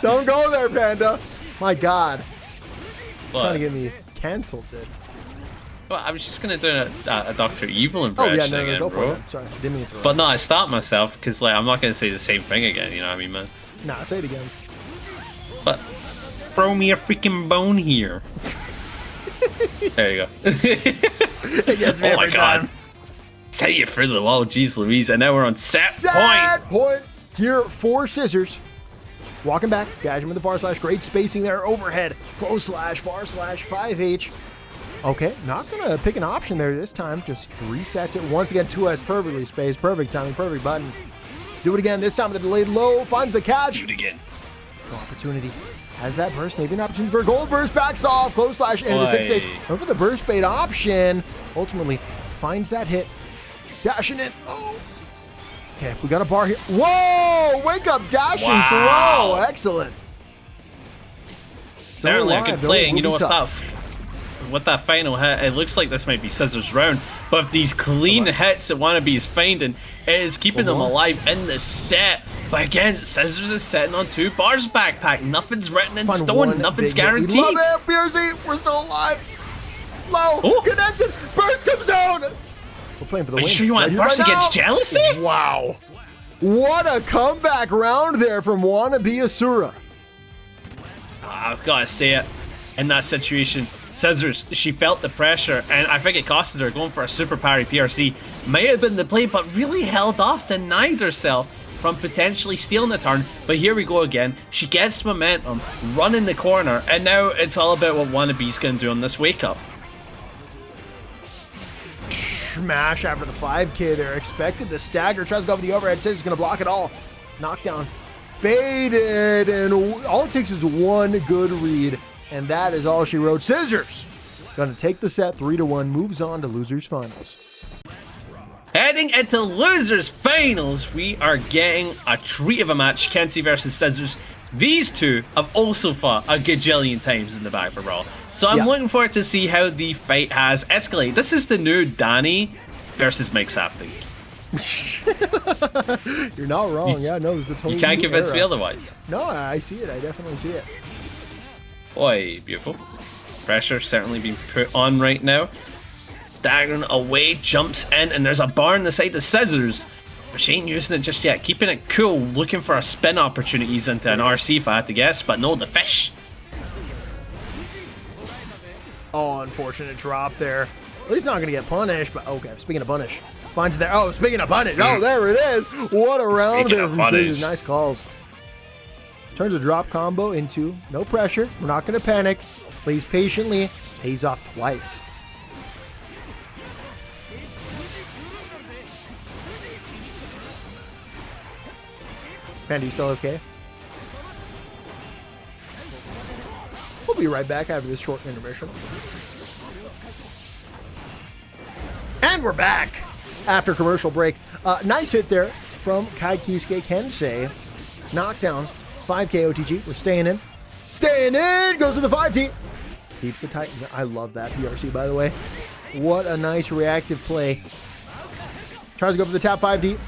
Don't go there, Panda. My god. What? Trying to get me cancelled, dude. Well, I was just gonna do a Dr. Evil impression again, go bro. for it. Sorry, didn't mean to throw But no, I stopped myself because like I'm not gonna say the same thing again. You know what I mean, man? Nah, say it again. But throw me a freaking bone here. There you go. Oh my god! Take you through the wall, jeez Louise, and now we're on set point here for Scissors. Walking back, dashing with the far slash, great spacing there, overhead, close slash, far slash, 5H. Okay, not gonna pick an option there this time, just resets it once again. 2S perfectly spaced, perfect timing, perfect button. Do it again, this time with the delayed low, finds the catch. Do it again. No opportunity. Has that burst, maybe an opportunity for a gold burst, backs off, close slash into the 6H. Going for the burst bait option. Ultimately, finds that hit. Dashing in, oh. Okay, we got a bar here. Whoa, wake up, dashing throw, excellent. Certainly a good play, and you know what that final hit, it looks like this might be Scissors round, but if these clean hits that Wannabe is finding, it is keeping them alive in the set. But again, Scissors is sitting on 2 bars backpack. Nothing's written in stone, nothing's guaranteed. We love it, BRZ, we're still alive. Low, connected, burst comes down. We're playing for the win. Are you sure you want burst against jealousy? Wow. What a comeback round there from Wannabe Asura. I've got to say it, in that situation, Scissors, she felt the pressure, and I think it costed her going for a super parry PRC. Might have been the play, but really held off, denied herself from potentially stealing the turn. But here we go again. She gets momentum, running the corner, and now it's all about what Wannabe's going to do on this wake up. Smash after the 5K there. Expected the stagger. Tries to go over the overhead. Says he's going to block it all. Knockdown. baited, and all it takes is one good read, and that is all she wrote. Scissors gonna take the set 3-1, moves on to losers finals. Heading into losers finals, we are getting a treat of a match. Kensei versus Scissors. These two have also fought a gajillion times in the baccpaBrawl, so I'm looking forward to see how the fight has escalated. This is the new Danny versus Mike Safdie. You're not wrong. Yeah, no, this is a totally You can't new convince era. me otherwise. No, I see it. I definitely see it. Boy, beautiful. Pressure certainly being put on right now. Staggering away, jumps in, and there's a bar on the side of Scissors. But she ain't using it just yet. Keeping it cool, looking for a spin opportunities into an RC if I had to guess, but no, the fish. Oh, unfortunate drop there. At least not going to get punished, but okay, speaking of punish. Finds it there. Oh, speaking of punish. Oh, there it is. What a round there from Scissors. Nice calls. Turns a drop combo into no pressure. We're not going to panic. Plays patiently. Pays off twice. Panda, you still okay? We'll be right back after this short intermission. And we're back after commercial break. Nice hit there from Kiske Kensei. Knockdown, 5K OTG. We're staying in. Staying in! Goes to the 5T. Keeps it tight. I love that PRC, by the way. What a nice reactive play. Tries to go for the tap 5D.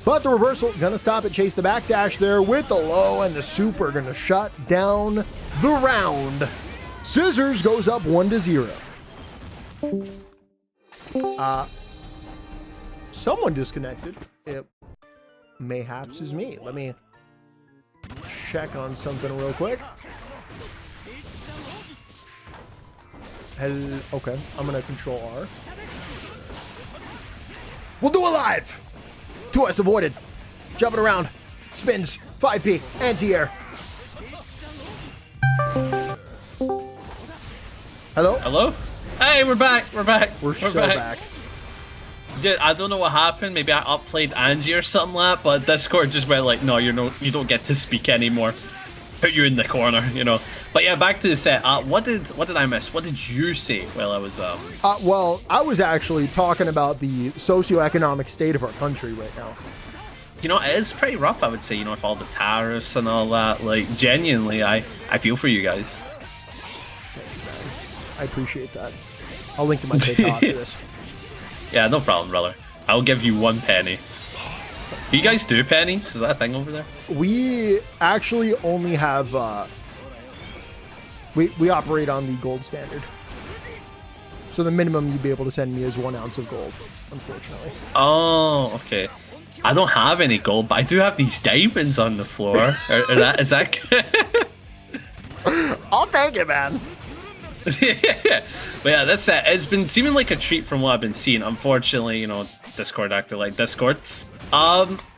But the reversal, gonna stop it. Chase the backdash there with the low, and the super gonna shut down the round. Scissors goes up 1-0. Someone disconnected. It mayhaps is me. Let me check on something real quick. Okay, I'm gonna control R. We'll do a live. 2S avoided. Jumping around. Spins. 5P. Anti-air. Hello? Hello? Hey, we're back. We're back. We're so back. Dude, I don't know what happened. Maybe I upplayed Anji or something like that, but Discord just went like, no, you don't get to speak anymore. Put you in the corner, you know. But yeah, back to the set. What did I miss? What did you say while I was well, I was actually talking about the socioeconomic state of our country right now. You know, it is pretty rough, I would say, you know, with all the tariffs and all that. Like, genuinely, I feel for you guys. Thanks, man. I appreciate that. I'll link to my PayPal after this. Yeah, no problem, brother. I'll give you 1 penny. Do you guys do pennies? Is that a thing over there? We actually only have we operate on the gold standard. So the minimum you'd be able to send me is 1 ounce of gold, unfortunately. Oh, okay. I don't have any gold, but I do have these diamonds on the floor. Is that I'll take it, man. But yeah, that's it. It's been seeming like a treat from what I've been seeing. Unfortunately, you know, Discord acted like Discord.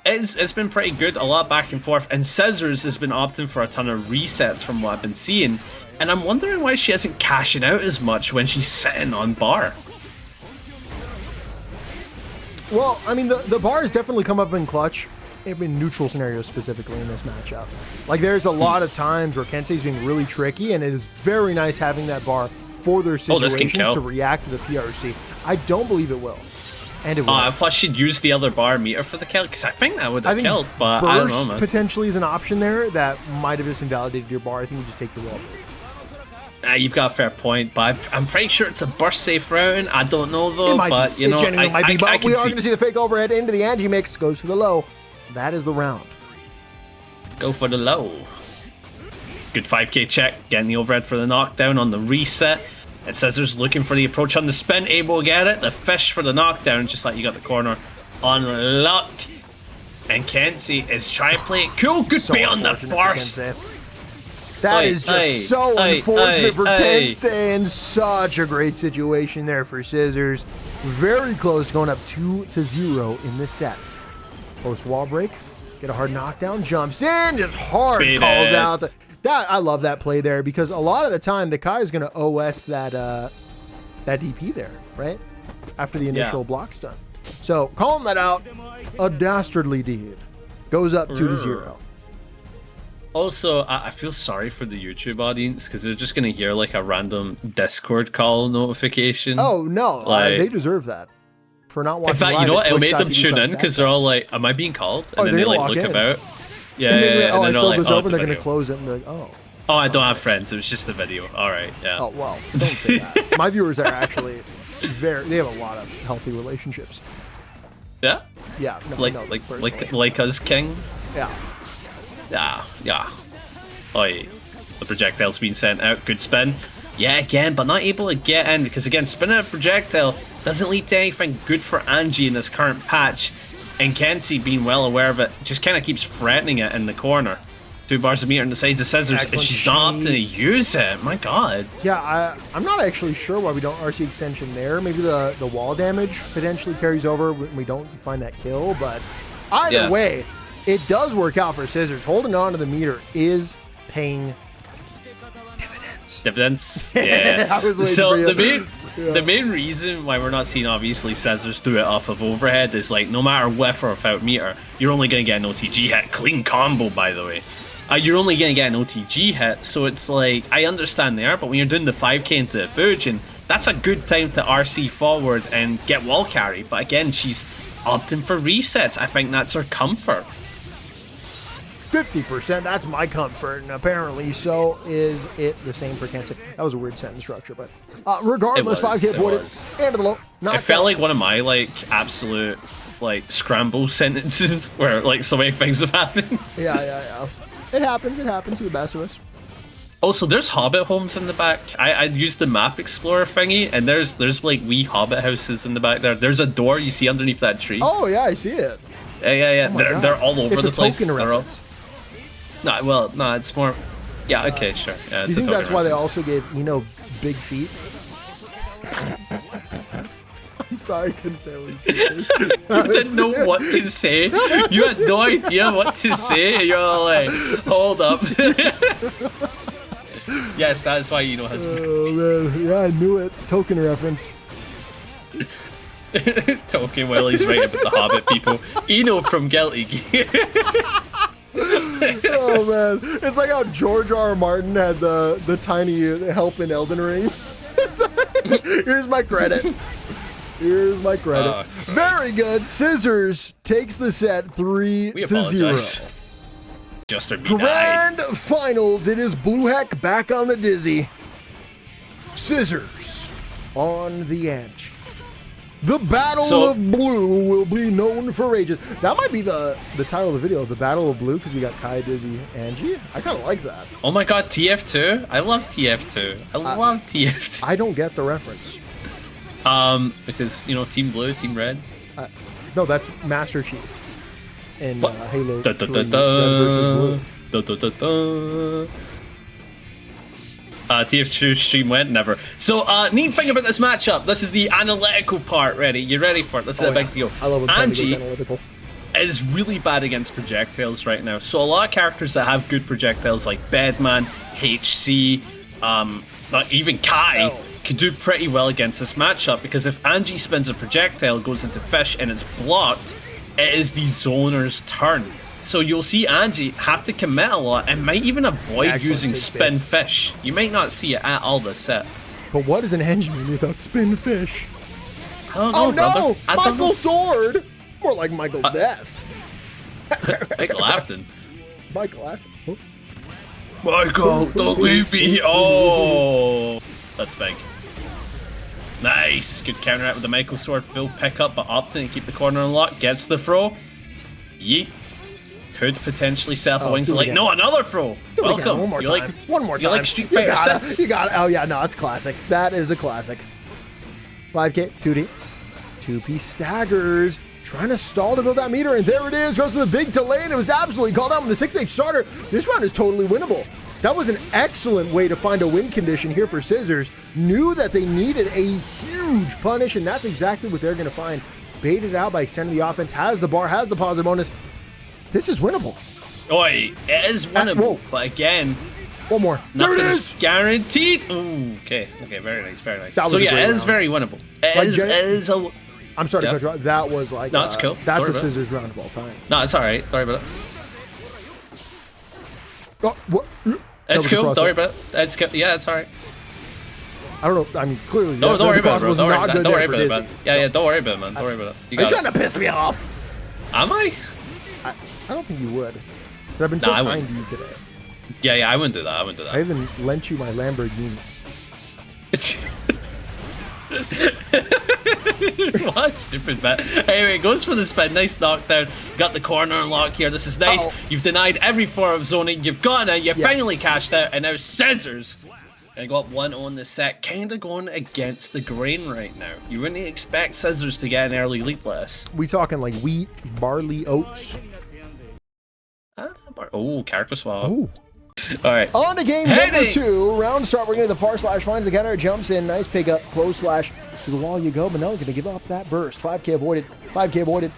It's been pretty good, a lot back and forth, and Scissors has been opting for a ton of resets from what I've been seeing, and I'm wondering why she isn't cashing out as much when she's sitting on bar. Well, I mean, the bar has definitely come up in clutch, in neutral scenarios specifically in this matchup. Like, there's a lot of times where Kensei's being really tricky, and it is very nice having that bar for their situations to react to the PRC. I don't believe it will. And it will. I thought she'd use the other bar meter for the kill, because I think that would have killed, but I don't know, man. Potentially is an option there that might have just invalidated your bar. I think you just take the wall. You've got a fair point, but I'm pretty sure it's a burst safe round. I don't know though, but you know, it genuinely might be. But we are going to see the fake overhead into the Anji mix. Goes to the low. That is the round. Go for the low. Good 5K check, getting the overhead for the knockdown on the reset. And Scissors looking for the approach on the spin, able to get it. The fish for the knockdown, just like you got the corner on luck. And Kensei is trying to play it cool. Good bait on the burst. That is just so unfortunate for Kensei, and such a great situation there for Scissors. Very close, going up 2-0 in this set. Post wall break, get a hard knockdown, jumps in, just hard calls out. I love that play there, because a lot of the time the Kai is going to OS that DP there, right? After the initial block stun. So calling that out, a dastardly deed. Goes up 2-0. Also, I feel sorry for the YouTube audience because they're just gonna hear like a random Discord call notification. Oh no, like, they deserve that for not watching. In fact, live you know at what? It'll make them twitch.tv/baccpack. tune in because they're all like, "Am I being called?" And then they're they gonna like log look in. about. Yeah, And then, yeah, oh, I and then still like, this open. They're the gonna video. close it and be like, oh. Oh, I don't have friends. It was just the video. All right, yeah. Oh well, don't say that. My viewers are actually they have a lot of healthy relationships. Yeah. Yeah, no, Like no, like personally. like us, King. Yeah. Yeah, yeah. Oi, the projectile's been sent out. Good spin. Yeah, again, but not able to get in because again, spinning a projectile doesn't lead to anything good for Anji in this current patch. And Kensei, being well aware of it, just kind of keeps threatening it in the corner. 2 bars of meter on the sides of scissors, Excellent and she's not opting to chase. use it. My God. Yeah, I'm not actually sure why we don't RC extension there. Maybe the wall damage potentially carries over when we don't find that kill, but either way, it does work out for Scissors. Holding on to the meter is paying Dividends. Yeah. I was waiting So for you. the main reason why we're not seeing obviously Scissors do it off of overhead is like no matter with or without meter, you're only gonna get an OTG hit. Clean combo, by the way. You're only gonna get an OTG hit, so it's like I understand there, but when you're doing the 5k into the Fujin, that's a good time to RC forward and get wall carry. But again, she's opting for resets. I think that's her comfort. 50%, that's my comfort, and apparently so is it the same for Kensei. That was a weird sentence structure, but regardless, 5k avoided, and to the low. It felt like one of my like absolute like scramble sentences where like so many things have happened. Yeah. It happens to the best of us. Also, there's Hobbit homes in the back. I used the map explorer thingy, and there's like wee Hobbit houses in the back there. There's a door you see underneath that tree. Oh yeah, I see it. Yeah. Oh They're all over it's the place. It's a token reference. No, it's more. Yeah, okay, sure. Yeah, do you think that's why they also gave Eno big feet? I'm sorry, I couldn't say what You didn't know what to say. You had no idea what to say. You're all like, hold up. Yes, that's why Eno has. Oh man, yeah, I knew it. Token reference. Talking while he's writing about the Hobbit people. Eno from Guilty Gear. Oh man, it's like how George R. R. Martin had the tiny help in Elden Ring. Here's my credit. Very good. Scissors takes the set 3-0. Just Grand finals. It is BlueHek back on the dizzy. Scissors on the edge. The Battle of Blue will be known for ages. That might be the title of the video, The Battle of Blue, because we got Kai, Dizzy, Anji. I kind of like that. Oh my god, TF2? I love TF2. I love TF2. I don't get the reference. Because, you know, Team Blue, Team Red. No, that's Master Chief in Halo 3, Red Blue. versus Blue. TF2 stream went, never. So, neat thing about this matchup, this is the analytical part, ready? You ready for it? This is a big deal. I love when Panda goes Anji analytical. is really bad against projectiles right now. So a lot of characters that have good projectiles like Bedman, HC, even Kai could do pretty well against this matchup because if Anji spins a projectile, goes into fish and it's blocked, it is the zoner's turn. So you'll see Anji have to commit a lot and might even avoid using spin fish. You might not see it at all this set. But what is an engine without spin fish? I don't know, no! brother. Michael Sword! More like Michael Death. Michael Afton. Michael Afton. Oh. Michael, don't leave me. Oh, that's big. Nice. Good counter out with the Michael Sword. Full pickup, but opting to keep the corner unlocked. Gets the throw. Yeet. Could potentially set up a wing select. No, another throw. Welcome. One more time. One more time. You like Street Fighter 6? You got it. Oh, yeah, no, it's classic. That is a classic. 5K, 2D. 2P staggers. Trying to stall to build that meter, and there it is. Goes to the big delay, and it was absolutely called out with the 6H starter. This round is totally winnable. That was an excellent way to find a win condition here for Scissors. Knew that they needed a huge punish, and that's exactly what they're going to find. Baited out by extending the offense. Has the bar, has the positive bonus. This is winnable. Oi, it is winnable, but again, one more. There it is. Guaranteed. Ooh, okay, very nice, very nice. That was so yeah, it is round. very winnable. It is a. I'm sorry to cut you off. That was like no, it's cool. That's a Scissors round of all time. No, it's all right. Sorry about it. Oh, what? It's cool. Don't worry about it. It's cool. Yeah, it's alright. I don't know. I mean, clearly, don't worry about it, bro. was not good there for Dizzy. Yeah, don't worry about it, man. Don't worry about it. Are you trying to piss me off? Am I? I don't think you would. I've been so kind to you today. Yeah, I wouldn't do that. I wouldn't do that. I even lent you my Lamborghini. What? Stupid man. Anyway, it goes for the spin. Nice knockdown. Got the corner lock here. This is nice. You've denied every form of zoning. You've gotten it. You finally cashed out. And now Scissors. I got 1-0 in the set. Kind of going against the grain right now. You wouldn't expect Scissors to get an early lead list. We talking like wheat, barley, oats? Oh, character swap. Oh. Alright. On to game number 2. Round start. We're going to the far slash. Finds the counter. Jumps in. Nice pickup. Close slash. To the wall you go. But no, going to give up that burst. 5K avoided. 5K avoided.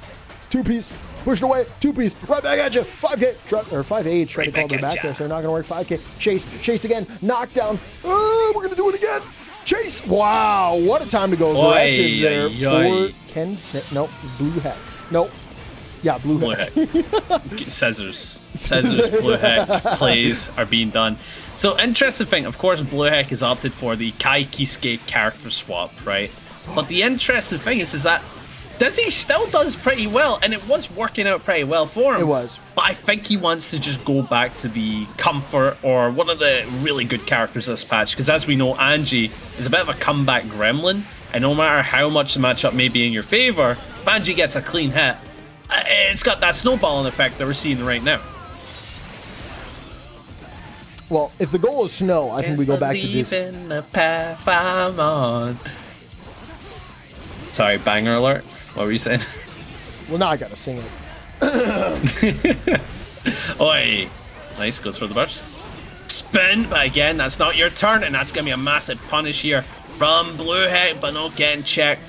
2-piece. Pushed away. 2-piece. Right back at you. 5K. Or 5H. Trying to call them back there. So they're not going to work. 5K. Chase. Chase again. Knockdown. We're going to do it again. Chase. Wow. What a time to go aggressive there for Kensei. Nope. BlueHek. Nope. Yeah, BlueHek. Scissors, BlueHek plays are being done. So interesting thing, of course, BlueHek has opted for the Kai Kiske character swap, right? But the interesting thing is that Dizzy still does pretty well, and it was working out pretty well for him. It was. But I think he wants to just go back to the Comfort or one of the really good characters this patch, because as we know, Anji is a bit of a comeback gremlin, and no matter how much the matchup may be in your favor, if Anji gets a clean hit, it's got that snowballing effect that we're seeing right now. Well, if the goal is snow, I think we go back to this. In the path I'm on. Sorry, banger alert. What were you saying? Well, now I gotta sing it. Oi. Nice, goes for the burst. Spin, but again, that's not your turn, and that's gonna be a massive punish here from BlueHek, but not getting checked.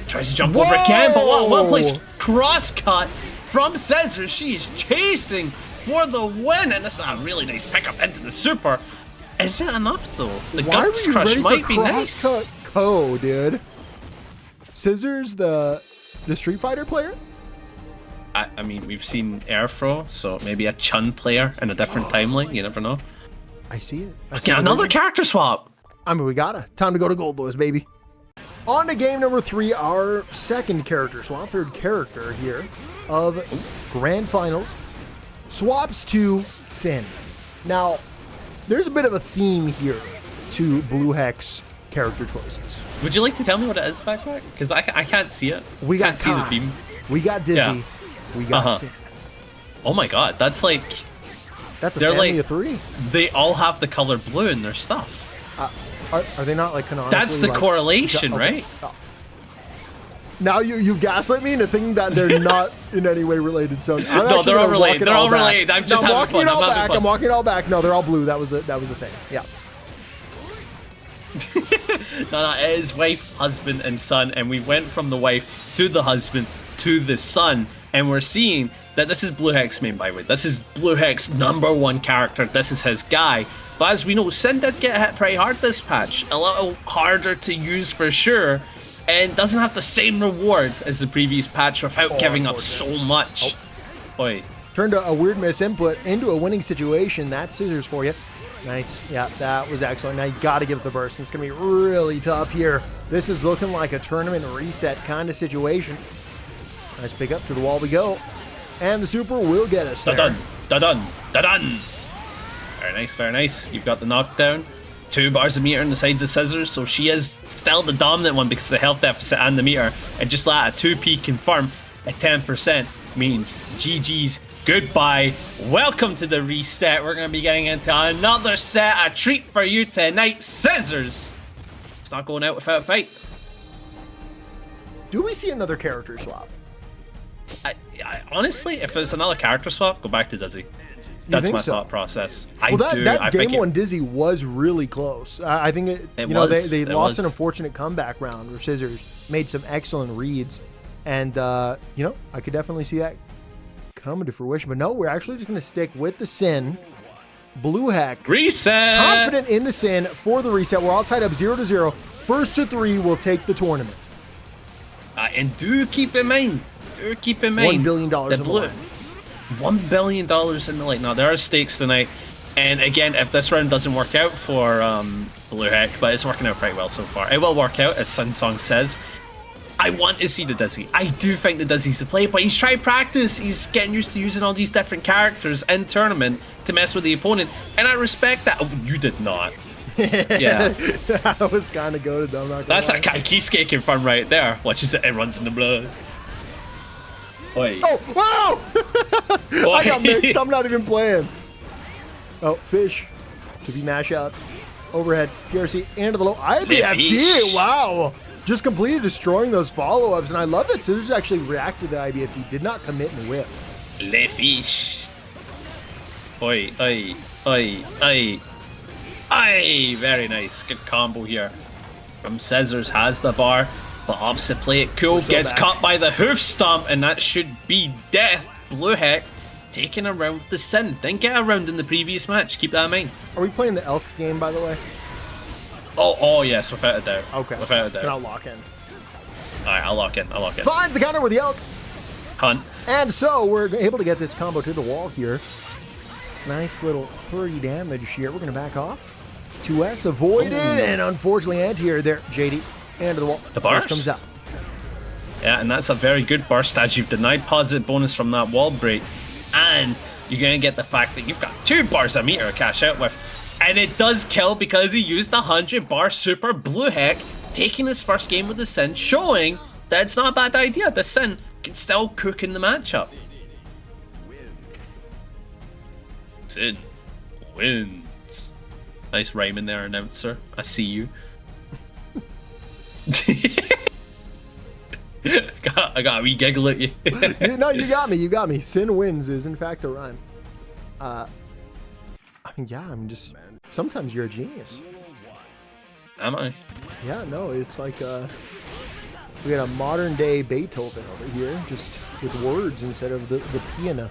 Tries to jump over again, but well placed cross cut from Scissors. She is chasing for the win, and this is a really nice pickup into the super. Is it enough though? The Guts Crush might be nice. Cross cut Ko, dude. Scissors, the Street Fighter player? I mean, we've seen Airthrow, so maybe a Chun player in a different timeline. You never know. I see it. Okay, another character swap. I mean, we gotta. Time to go to Gold Boys, baby. On to game number 3, our second character swap, third character here of Grand Finals. Swaps to Sin. Now, there's a bit of a theme here to BlueHek's character choices. Would you like to tell me what it is, baccpack? Because I can't see it. We got see the theme. We got Dizzy. Yeah. We got Sin. Oh my god, that's like... That's a family of 3. They all have the color blue in their stuff. Are they not like canonically? That's the correlation, right? Oh. Now you've gaslit me into thinking that they're not in any way related. So I'm no, they're all related. They're all related. I'm just walking it all back. I'm walking it all back. No, they're all blue. That was the thing. Yeah. No, it is wife, husband, and son, and we went from the wife to the husband to the son, and we're seeing that this is BlueHek's main byway. This is BlueHek's #1 character. This is his guy. But as we know, Sin did get hit pretty hard this patch. A little harder to use for sure, and doesn't have the same reward as the previous patch without giving up so much. Oi. Turned a weird misinput into a winning situation. That's Scissors for you. Nice. Yeah, that was excellent. Now you got to give it the burst. It's going to be really tough here. This is looking like a tournament reset kind of situation. Nice pick up, to the wall we go. And the super will get us there. Da-dun, da-dun, da-dun. Very nice, very nice. You've got the knockdown. 2 bars of meter on the sides of Scissors, so she is still the dominant one because of the health deficit and the meter. And just like a 2p confirm at 10% means GG's goodbye. Welcome to the reset. We're going to be getting into another set. A treat for you tonight. Scissors. It's not going out without a fight. Do we see another character swap? I honestly, if it's another character swap, go back to Dizzy. That's my thought process. Well, that game 1 Dizzy was really close. I think they lost an unfortunate comeback round where Scissors made some excellent reads, and I could definitely see that coming to fruition. But no, we're actually just going to stick with the Sin. BlueHek reset. Confident in the Sin for the reset. We're all tied up 0-0. First to 3 will take the tournament. And do keep in mind. $1 billion in the line. $1 billion in the line. Now, there are stakes tonight. And again, if this round doesn't work out for BlueHek, but it's working out pretty well so far, it will work out, as Sun Song says. I want to see the Dizzy. I do think the Dizzy's the play, but he's trying to practice. He's getting used to using all these different characters in tournament to mess with the opponent, and I respect that. Oh, you did not. Yeah. That was kind of goated though, I'm not gonna That's lie. a guy Kiske confirmed right there. Watch as it runs in the blood. Oi. Oh, wow! I got mixed, I'm not even playing. Oh, fish. To be mash out. Overhead, PRC, and to the low. IBFD, wow! Just completely destroying those follow-ups, and I love that Scissors actually reacted to the IBFD, did not commit and whiff. Le fish. Oi, oi, oi, oi. Oi! Very nice. Good combo here. From Scissors, has the bar, but opposite play it cool. So gets back. caught by the hoof stomp, and that should be death. BlueHek taking a round with the Sin. Didn't get a round in the previous match. Keep that in mind. Are we playing the Elk game, by the way? Oh yes, without a doubt. Okay. Without a doubt. Then I'll lock in. Alright, I'll lock in. I'll lock in. Finds the counter with the Elk. Hunt. And so we're able to get this combo to the wall here. Nice little 30 damage here. We're going to back off. 2S avoided, and unfortunately anti-air there. JD, and to the wall. The burst comes out. Yeah, and that's a very good burst as you've denied positive bonus from that wall break. And you're going to get the fact that you've got 2 bars a meter to cash out with. And it does kill because he used the 100 bar super. BlueHek taking his first game with the Sin, showing that it's not a bad idea. The Sin can still cook in the matchup. Sin wins. Nice rhyming there, announcer. I see you. I got a wee giggle at you. No, you got me. You got me. Sin wins is in fact a rhyme. I mean, yeah, I'm just. Sometimes you're a genius. Am I? Yeah, no, it's like we got a modern day Beethoven over here, just with words instead of the piano.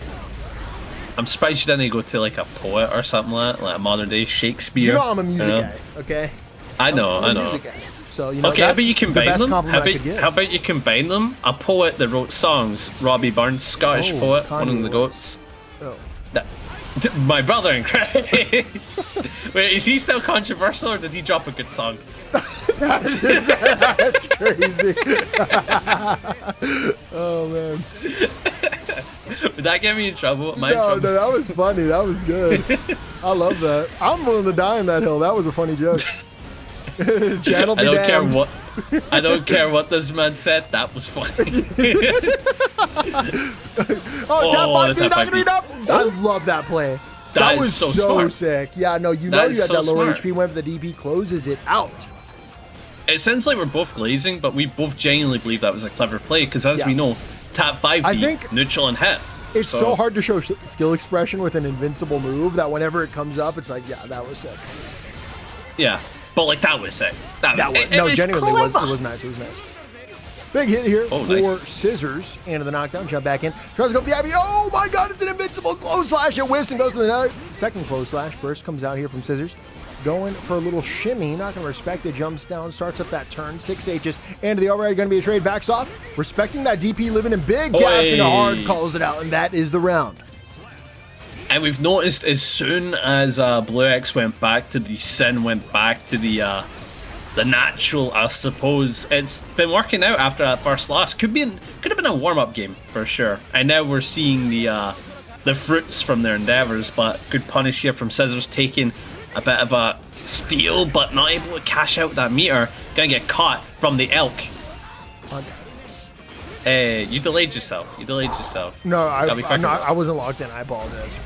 I'm surprised you didn't go to like a poet or something like a modern day Shakespeare. You know I'm a music guy, okay? I know, I'm I a know. music guy. So, you know, Okay, how that's about you the combine best them? compliment I could give. How about you combine them? A poet that wrote songs, Robbie Burns, Scottish poet, one of the goats. Oh. My brother in Christ. Wait, is he still controversial or did he drop a good song? That's crazy. Oh, man. Would that get me in trouble? No, that was funny. That was good. I love that. I'm willing to die on that hill. That was a funny joke. Channel be damned. I don't care what this man said. That was funny. Tap 5D, not gonna be enough. I love that play. That was so smart. sick. Yeah, no, you know you had that lower smart. HP went for the DP, closes it out. It sounds like we're both glazing, but we both genuinely believe that was a clever play because, as we know, tap 5D, I think neutral and hit. It's so hard to show skill expression with an invincible move that whenever it comes up, it's like, yeah, that was sick. Yeah, but like that was sick. No, genuinely, it was nice. It was nice. Big hit here for nice. Scissors. Into the knockdown, jump back in. Tries to go for the IB. Oh my god, it's an invincible close slash. It whiffs and goes to the net. Second close slash. Burst comes out here from Scissors. Going for a little shimmy. Not going to respect it. Jumps down, starts up that turn. 6 H's. And the override going to be a trade. Backs off. Respecting that DP, living in big gaps, and a hard calls it out. And that is the round. And we've noticed as soon as BlueHek went back to the Sin, went back to the natural, I suppose. It's been working out after that first loss. Could have been a warm-up game for sure. And now we're seeing the fruits from their endeavors. But good punish here from Scissors, taking a bit of a steal, but not able to cash out that meter. Gonna get caught from the Elk. Hey, you delayed yourself. No, I wasn't locked in. I apologize.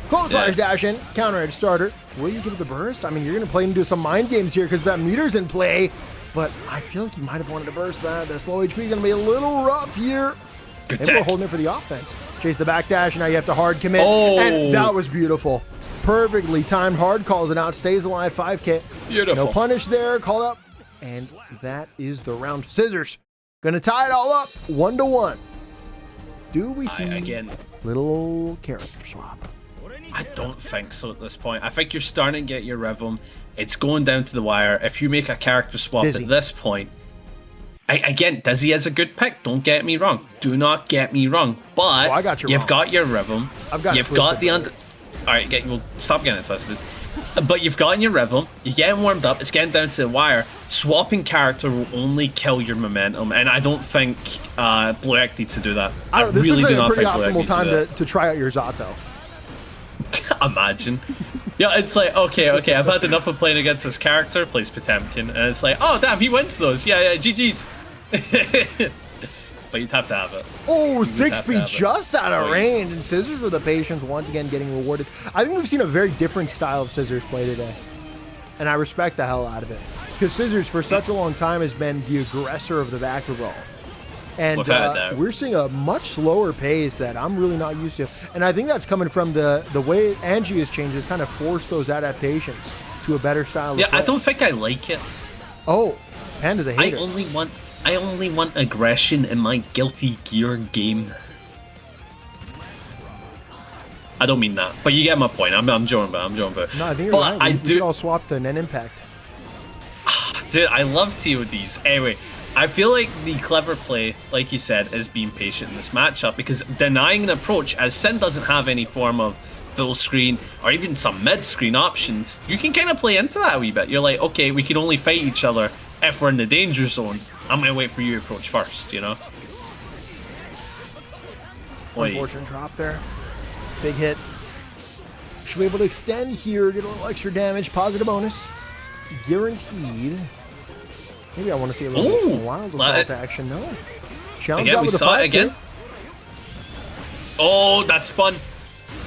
Close slash dash in, counter edge starter. Will you give it the burst? I mean, you're going to play into some mind games here because that meter's in play, but I feel like you might have wanted to burst that. The slow HP is going to be a little rough here. Maybe we're holding it for the offense. Chase the back dash, now you have to hard commit, and that was beautiful. Perfectly timed, hard calls it out, stays alive, 5K. Beautiful. No punish there, called up, and that is the round. Scissors, going to tie it all up, 1-1. Do we see again little character swap? I don't think so at this point. I think you're starting to get your rhythm. It's going down to the wire. If you make a character swap at this point, again, Dizzy is a good pick. Don't get me wrong. Do not get me wrong. But I got you you've wrong. got your rhythm. I've got you've got the Alright, well, stop getting it twisted. But you've gotten your rhythm, you're getting warmed up, it's getting down to the wire. Swapping character will only kill your momentum, and I don't think BlueHek needs to do that. This looks like a pretty optimal time to try out your Zato. Imagine. Yeah, it's like, okay, I've had enough of playing against this character, plays Potemkin, and it's like, oh damn, he wins those. Yeah, GG's. But you'd have to have it. Oh, 6B just out of range, and Scissors with the patience once again getting rewarded. I think we've seen a very different style of Scissors play today, and I respect the hell out of it. Because Scissors, for such a long time, has been the aggressor of the baccpaBrawl. And we're seeing a much slower pace that I'm really not used to. And I think that's coming from the way Anji has changed, has kind of forced those adaptations to a better style of play. I don't think I like it. Oh, Panda's a hater. I only want aggression in my Guilty Gear game. I don't mean that, but you get my point. I'm joking, but I'm joking. No, I think you're right. We should all swap to Net Impact. Dude, I love TODs. Anyway, I feel like the clever play, like you said, is being patient in this matchup, because denying an approach, as Sin doesn't have any form of full screen or even some mid-screen options, you can kind of play into that a wee bit. You're like, okay, we can only fight each other if we're in the danger zone. I'm going to wait for you to approach first, you know? Unfortunate drop there. Big hit. Should be able to extend here, get a little extra damage, positive bonus. Guaranteed. Maybe I want to see a little bit wild assault action. No. Challenge out with a 5 again. Oh, that's spun.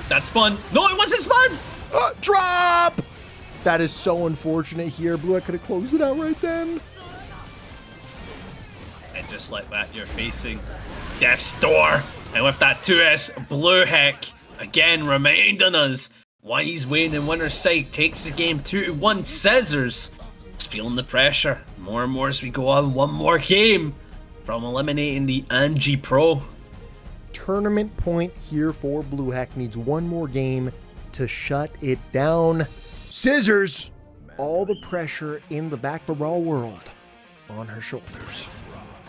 That's spun. No, it wasn't spun. Drop. That is so unfortunate here. BlueHek could have closed it out right then. And just like that, you're facing Death's Door. And with that 2S, BlueHek again reminding us why he's waiting in winner's side. Takes the game 2-1. Scissors is feeling the pressure more and more as we go on. One more game from eliminating the Anji Pro. Tournament point here for BlueHek. Needs one more game to shut it down. Scissors, all the pressure in the baccpaBrawl world on her shoulders.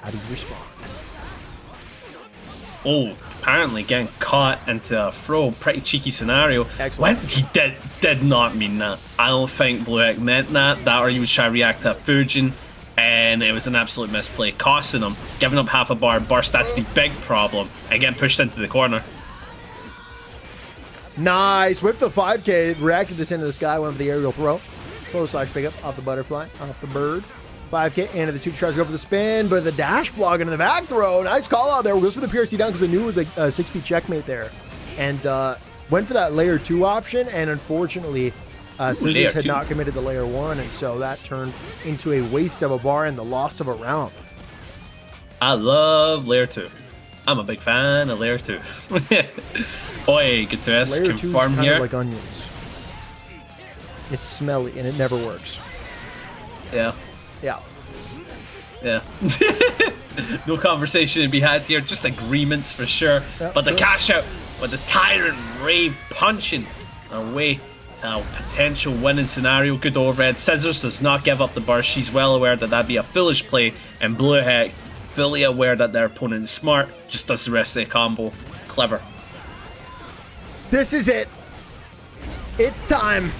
How do you respond? Oh, apparently getting caught into a throw. Pretty cheeky scenario. Excellent. He did not mean that. I don't think BlueHek meant that. That or he was trying to react to Fujin, and it was an absolute misplay, costing him. Giving up half a bar burst, that's the big problem. And getting pushed into the corner. Nice. Whip the 5K. Reacted this into the sky. Went for the aerial throw. Close slash pickup off the butterfly. Off the bird. 5K into the 2 tries to go for the spin, but the dash block into the back throw. Nice call out there. Goes for the PRC down because I knew it was a 6P checkmate there. And went for that layer 2 option, and unfortunately, Scissors had not committed the layer 1, and so that turned into a waste of a bar and the loss of a round. I love layer 2. I'm a big fan of layer 2. Oi, good to us. Layer 2 is confirm kind here. of like onions. It's smelly and it never works. Yeah. Yeah. Yeah. No conversation to be had here, just agreements for sure. Yep, but the cash out with the Tyrant Rave punching away to a potential winning scenario. Good overhead. Scissors does not give up the burst. She's well aware that that'd be a foolish play, and BlueHek, fully aware that their opponent is smart, just does the rest of the combo. Clever. This is it. It's time.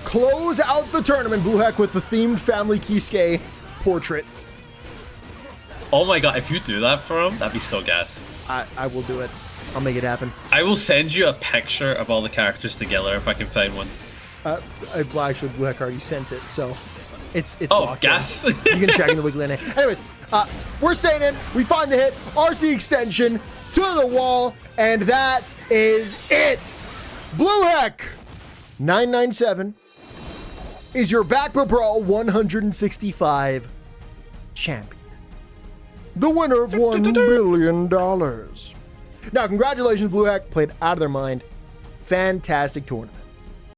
Close out the tournament. BlueHek with the themed family Kiske portrait. Oh my god, if you do that for him, that'd be so gas. I will do it. I'll make it happen. I will send you a picture of all the characters together if I can find one. Well, actually, BlueHek already sent it, so it's oh, gas. You can check in the weekly NA. Anyways, we're staying in. We find the hit. RC extension to the wall, and that is it. BlueHek 997 is your baccpaBrawl 165 champion. The winner of $1 billion. Now, congratulations, BlueHek. Played out of their mind. Fantastic tournament.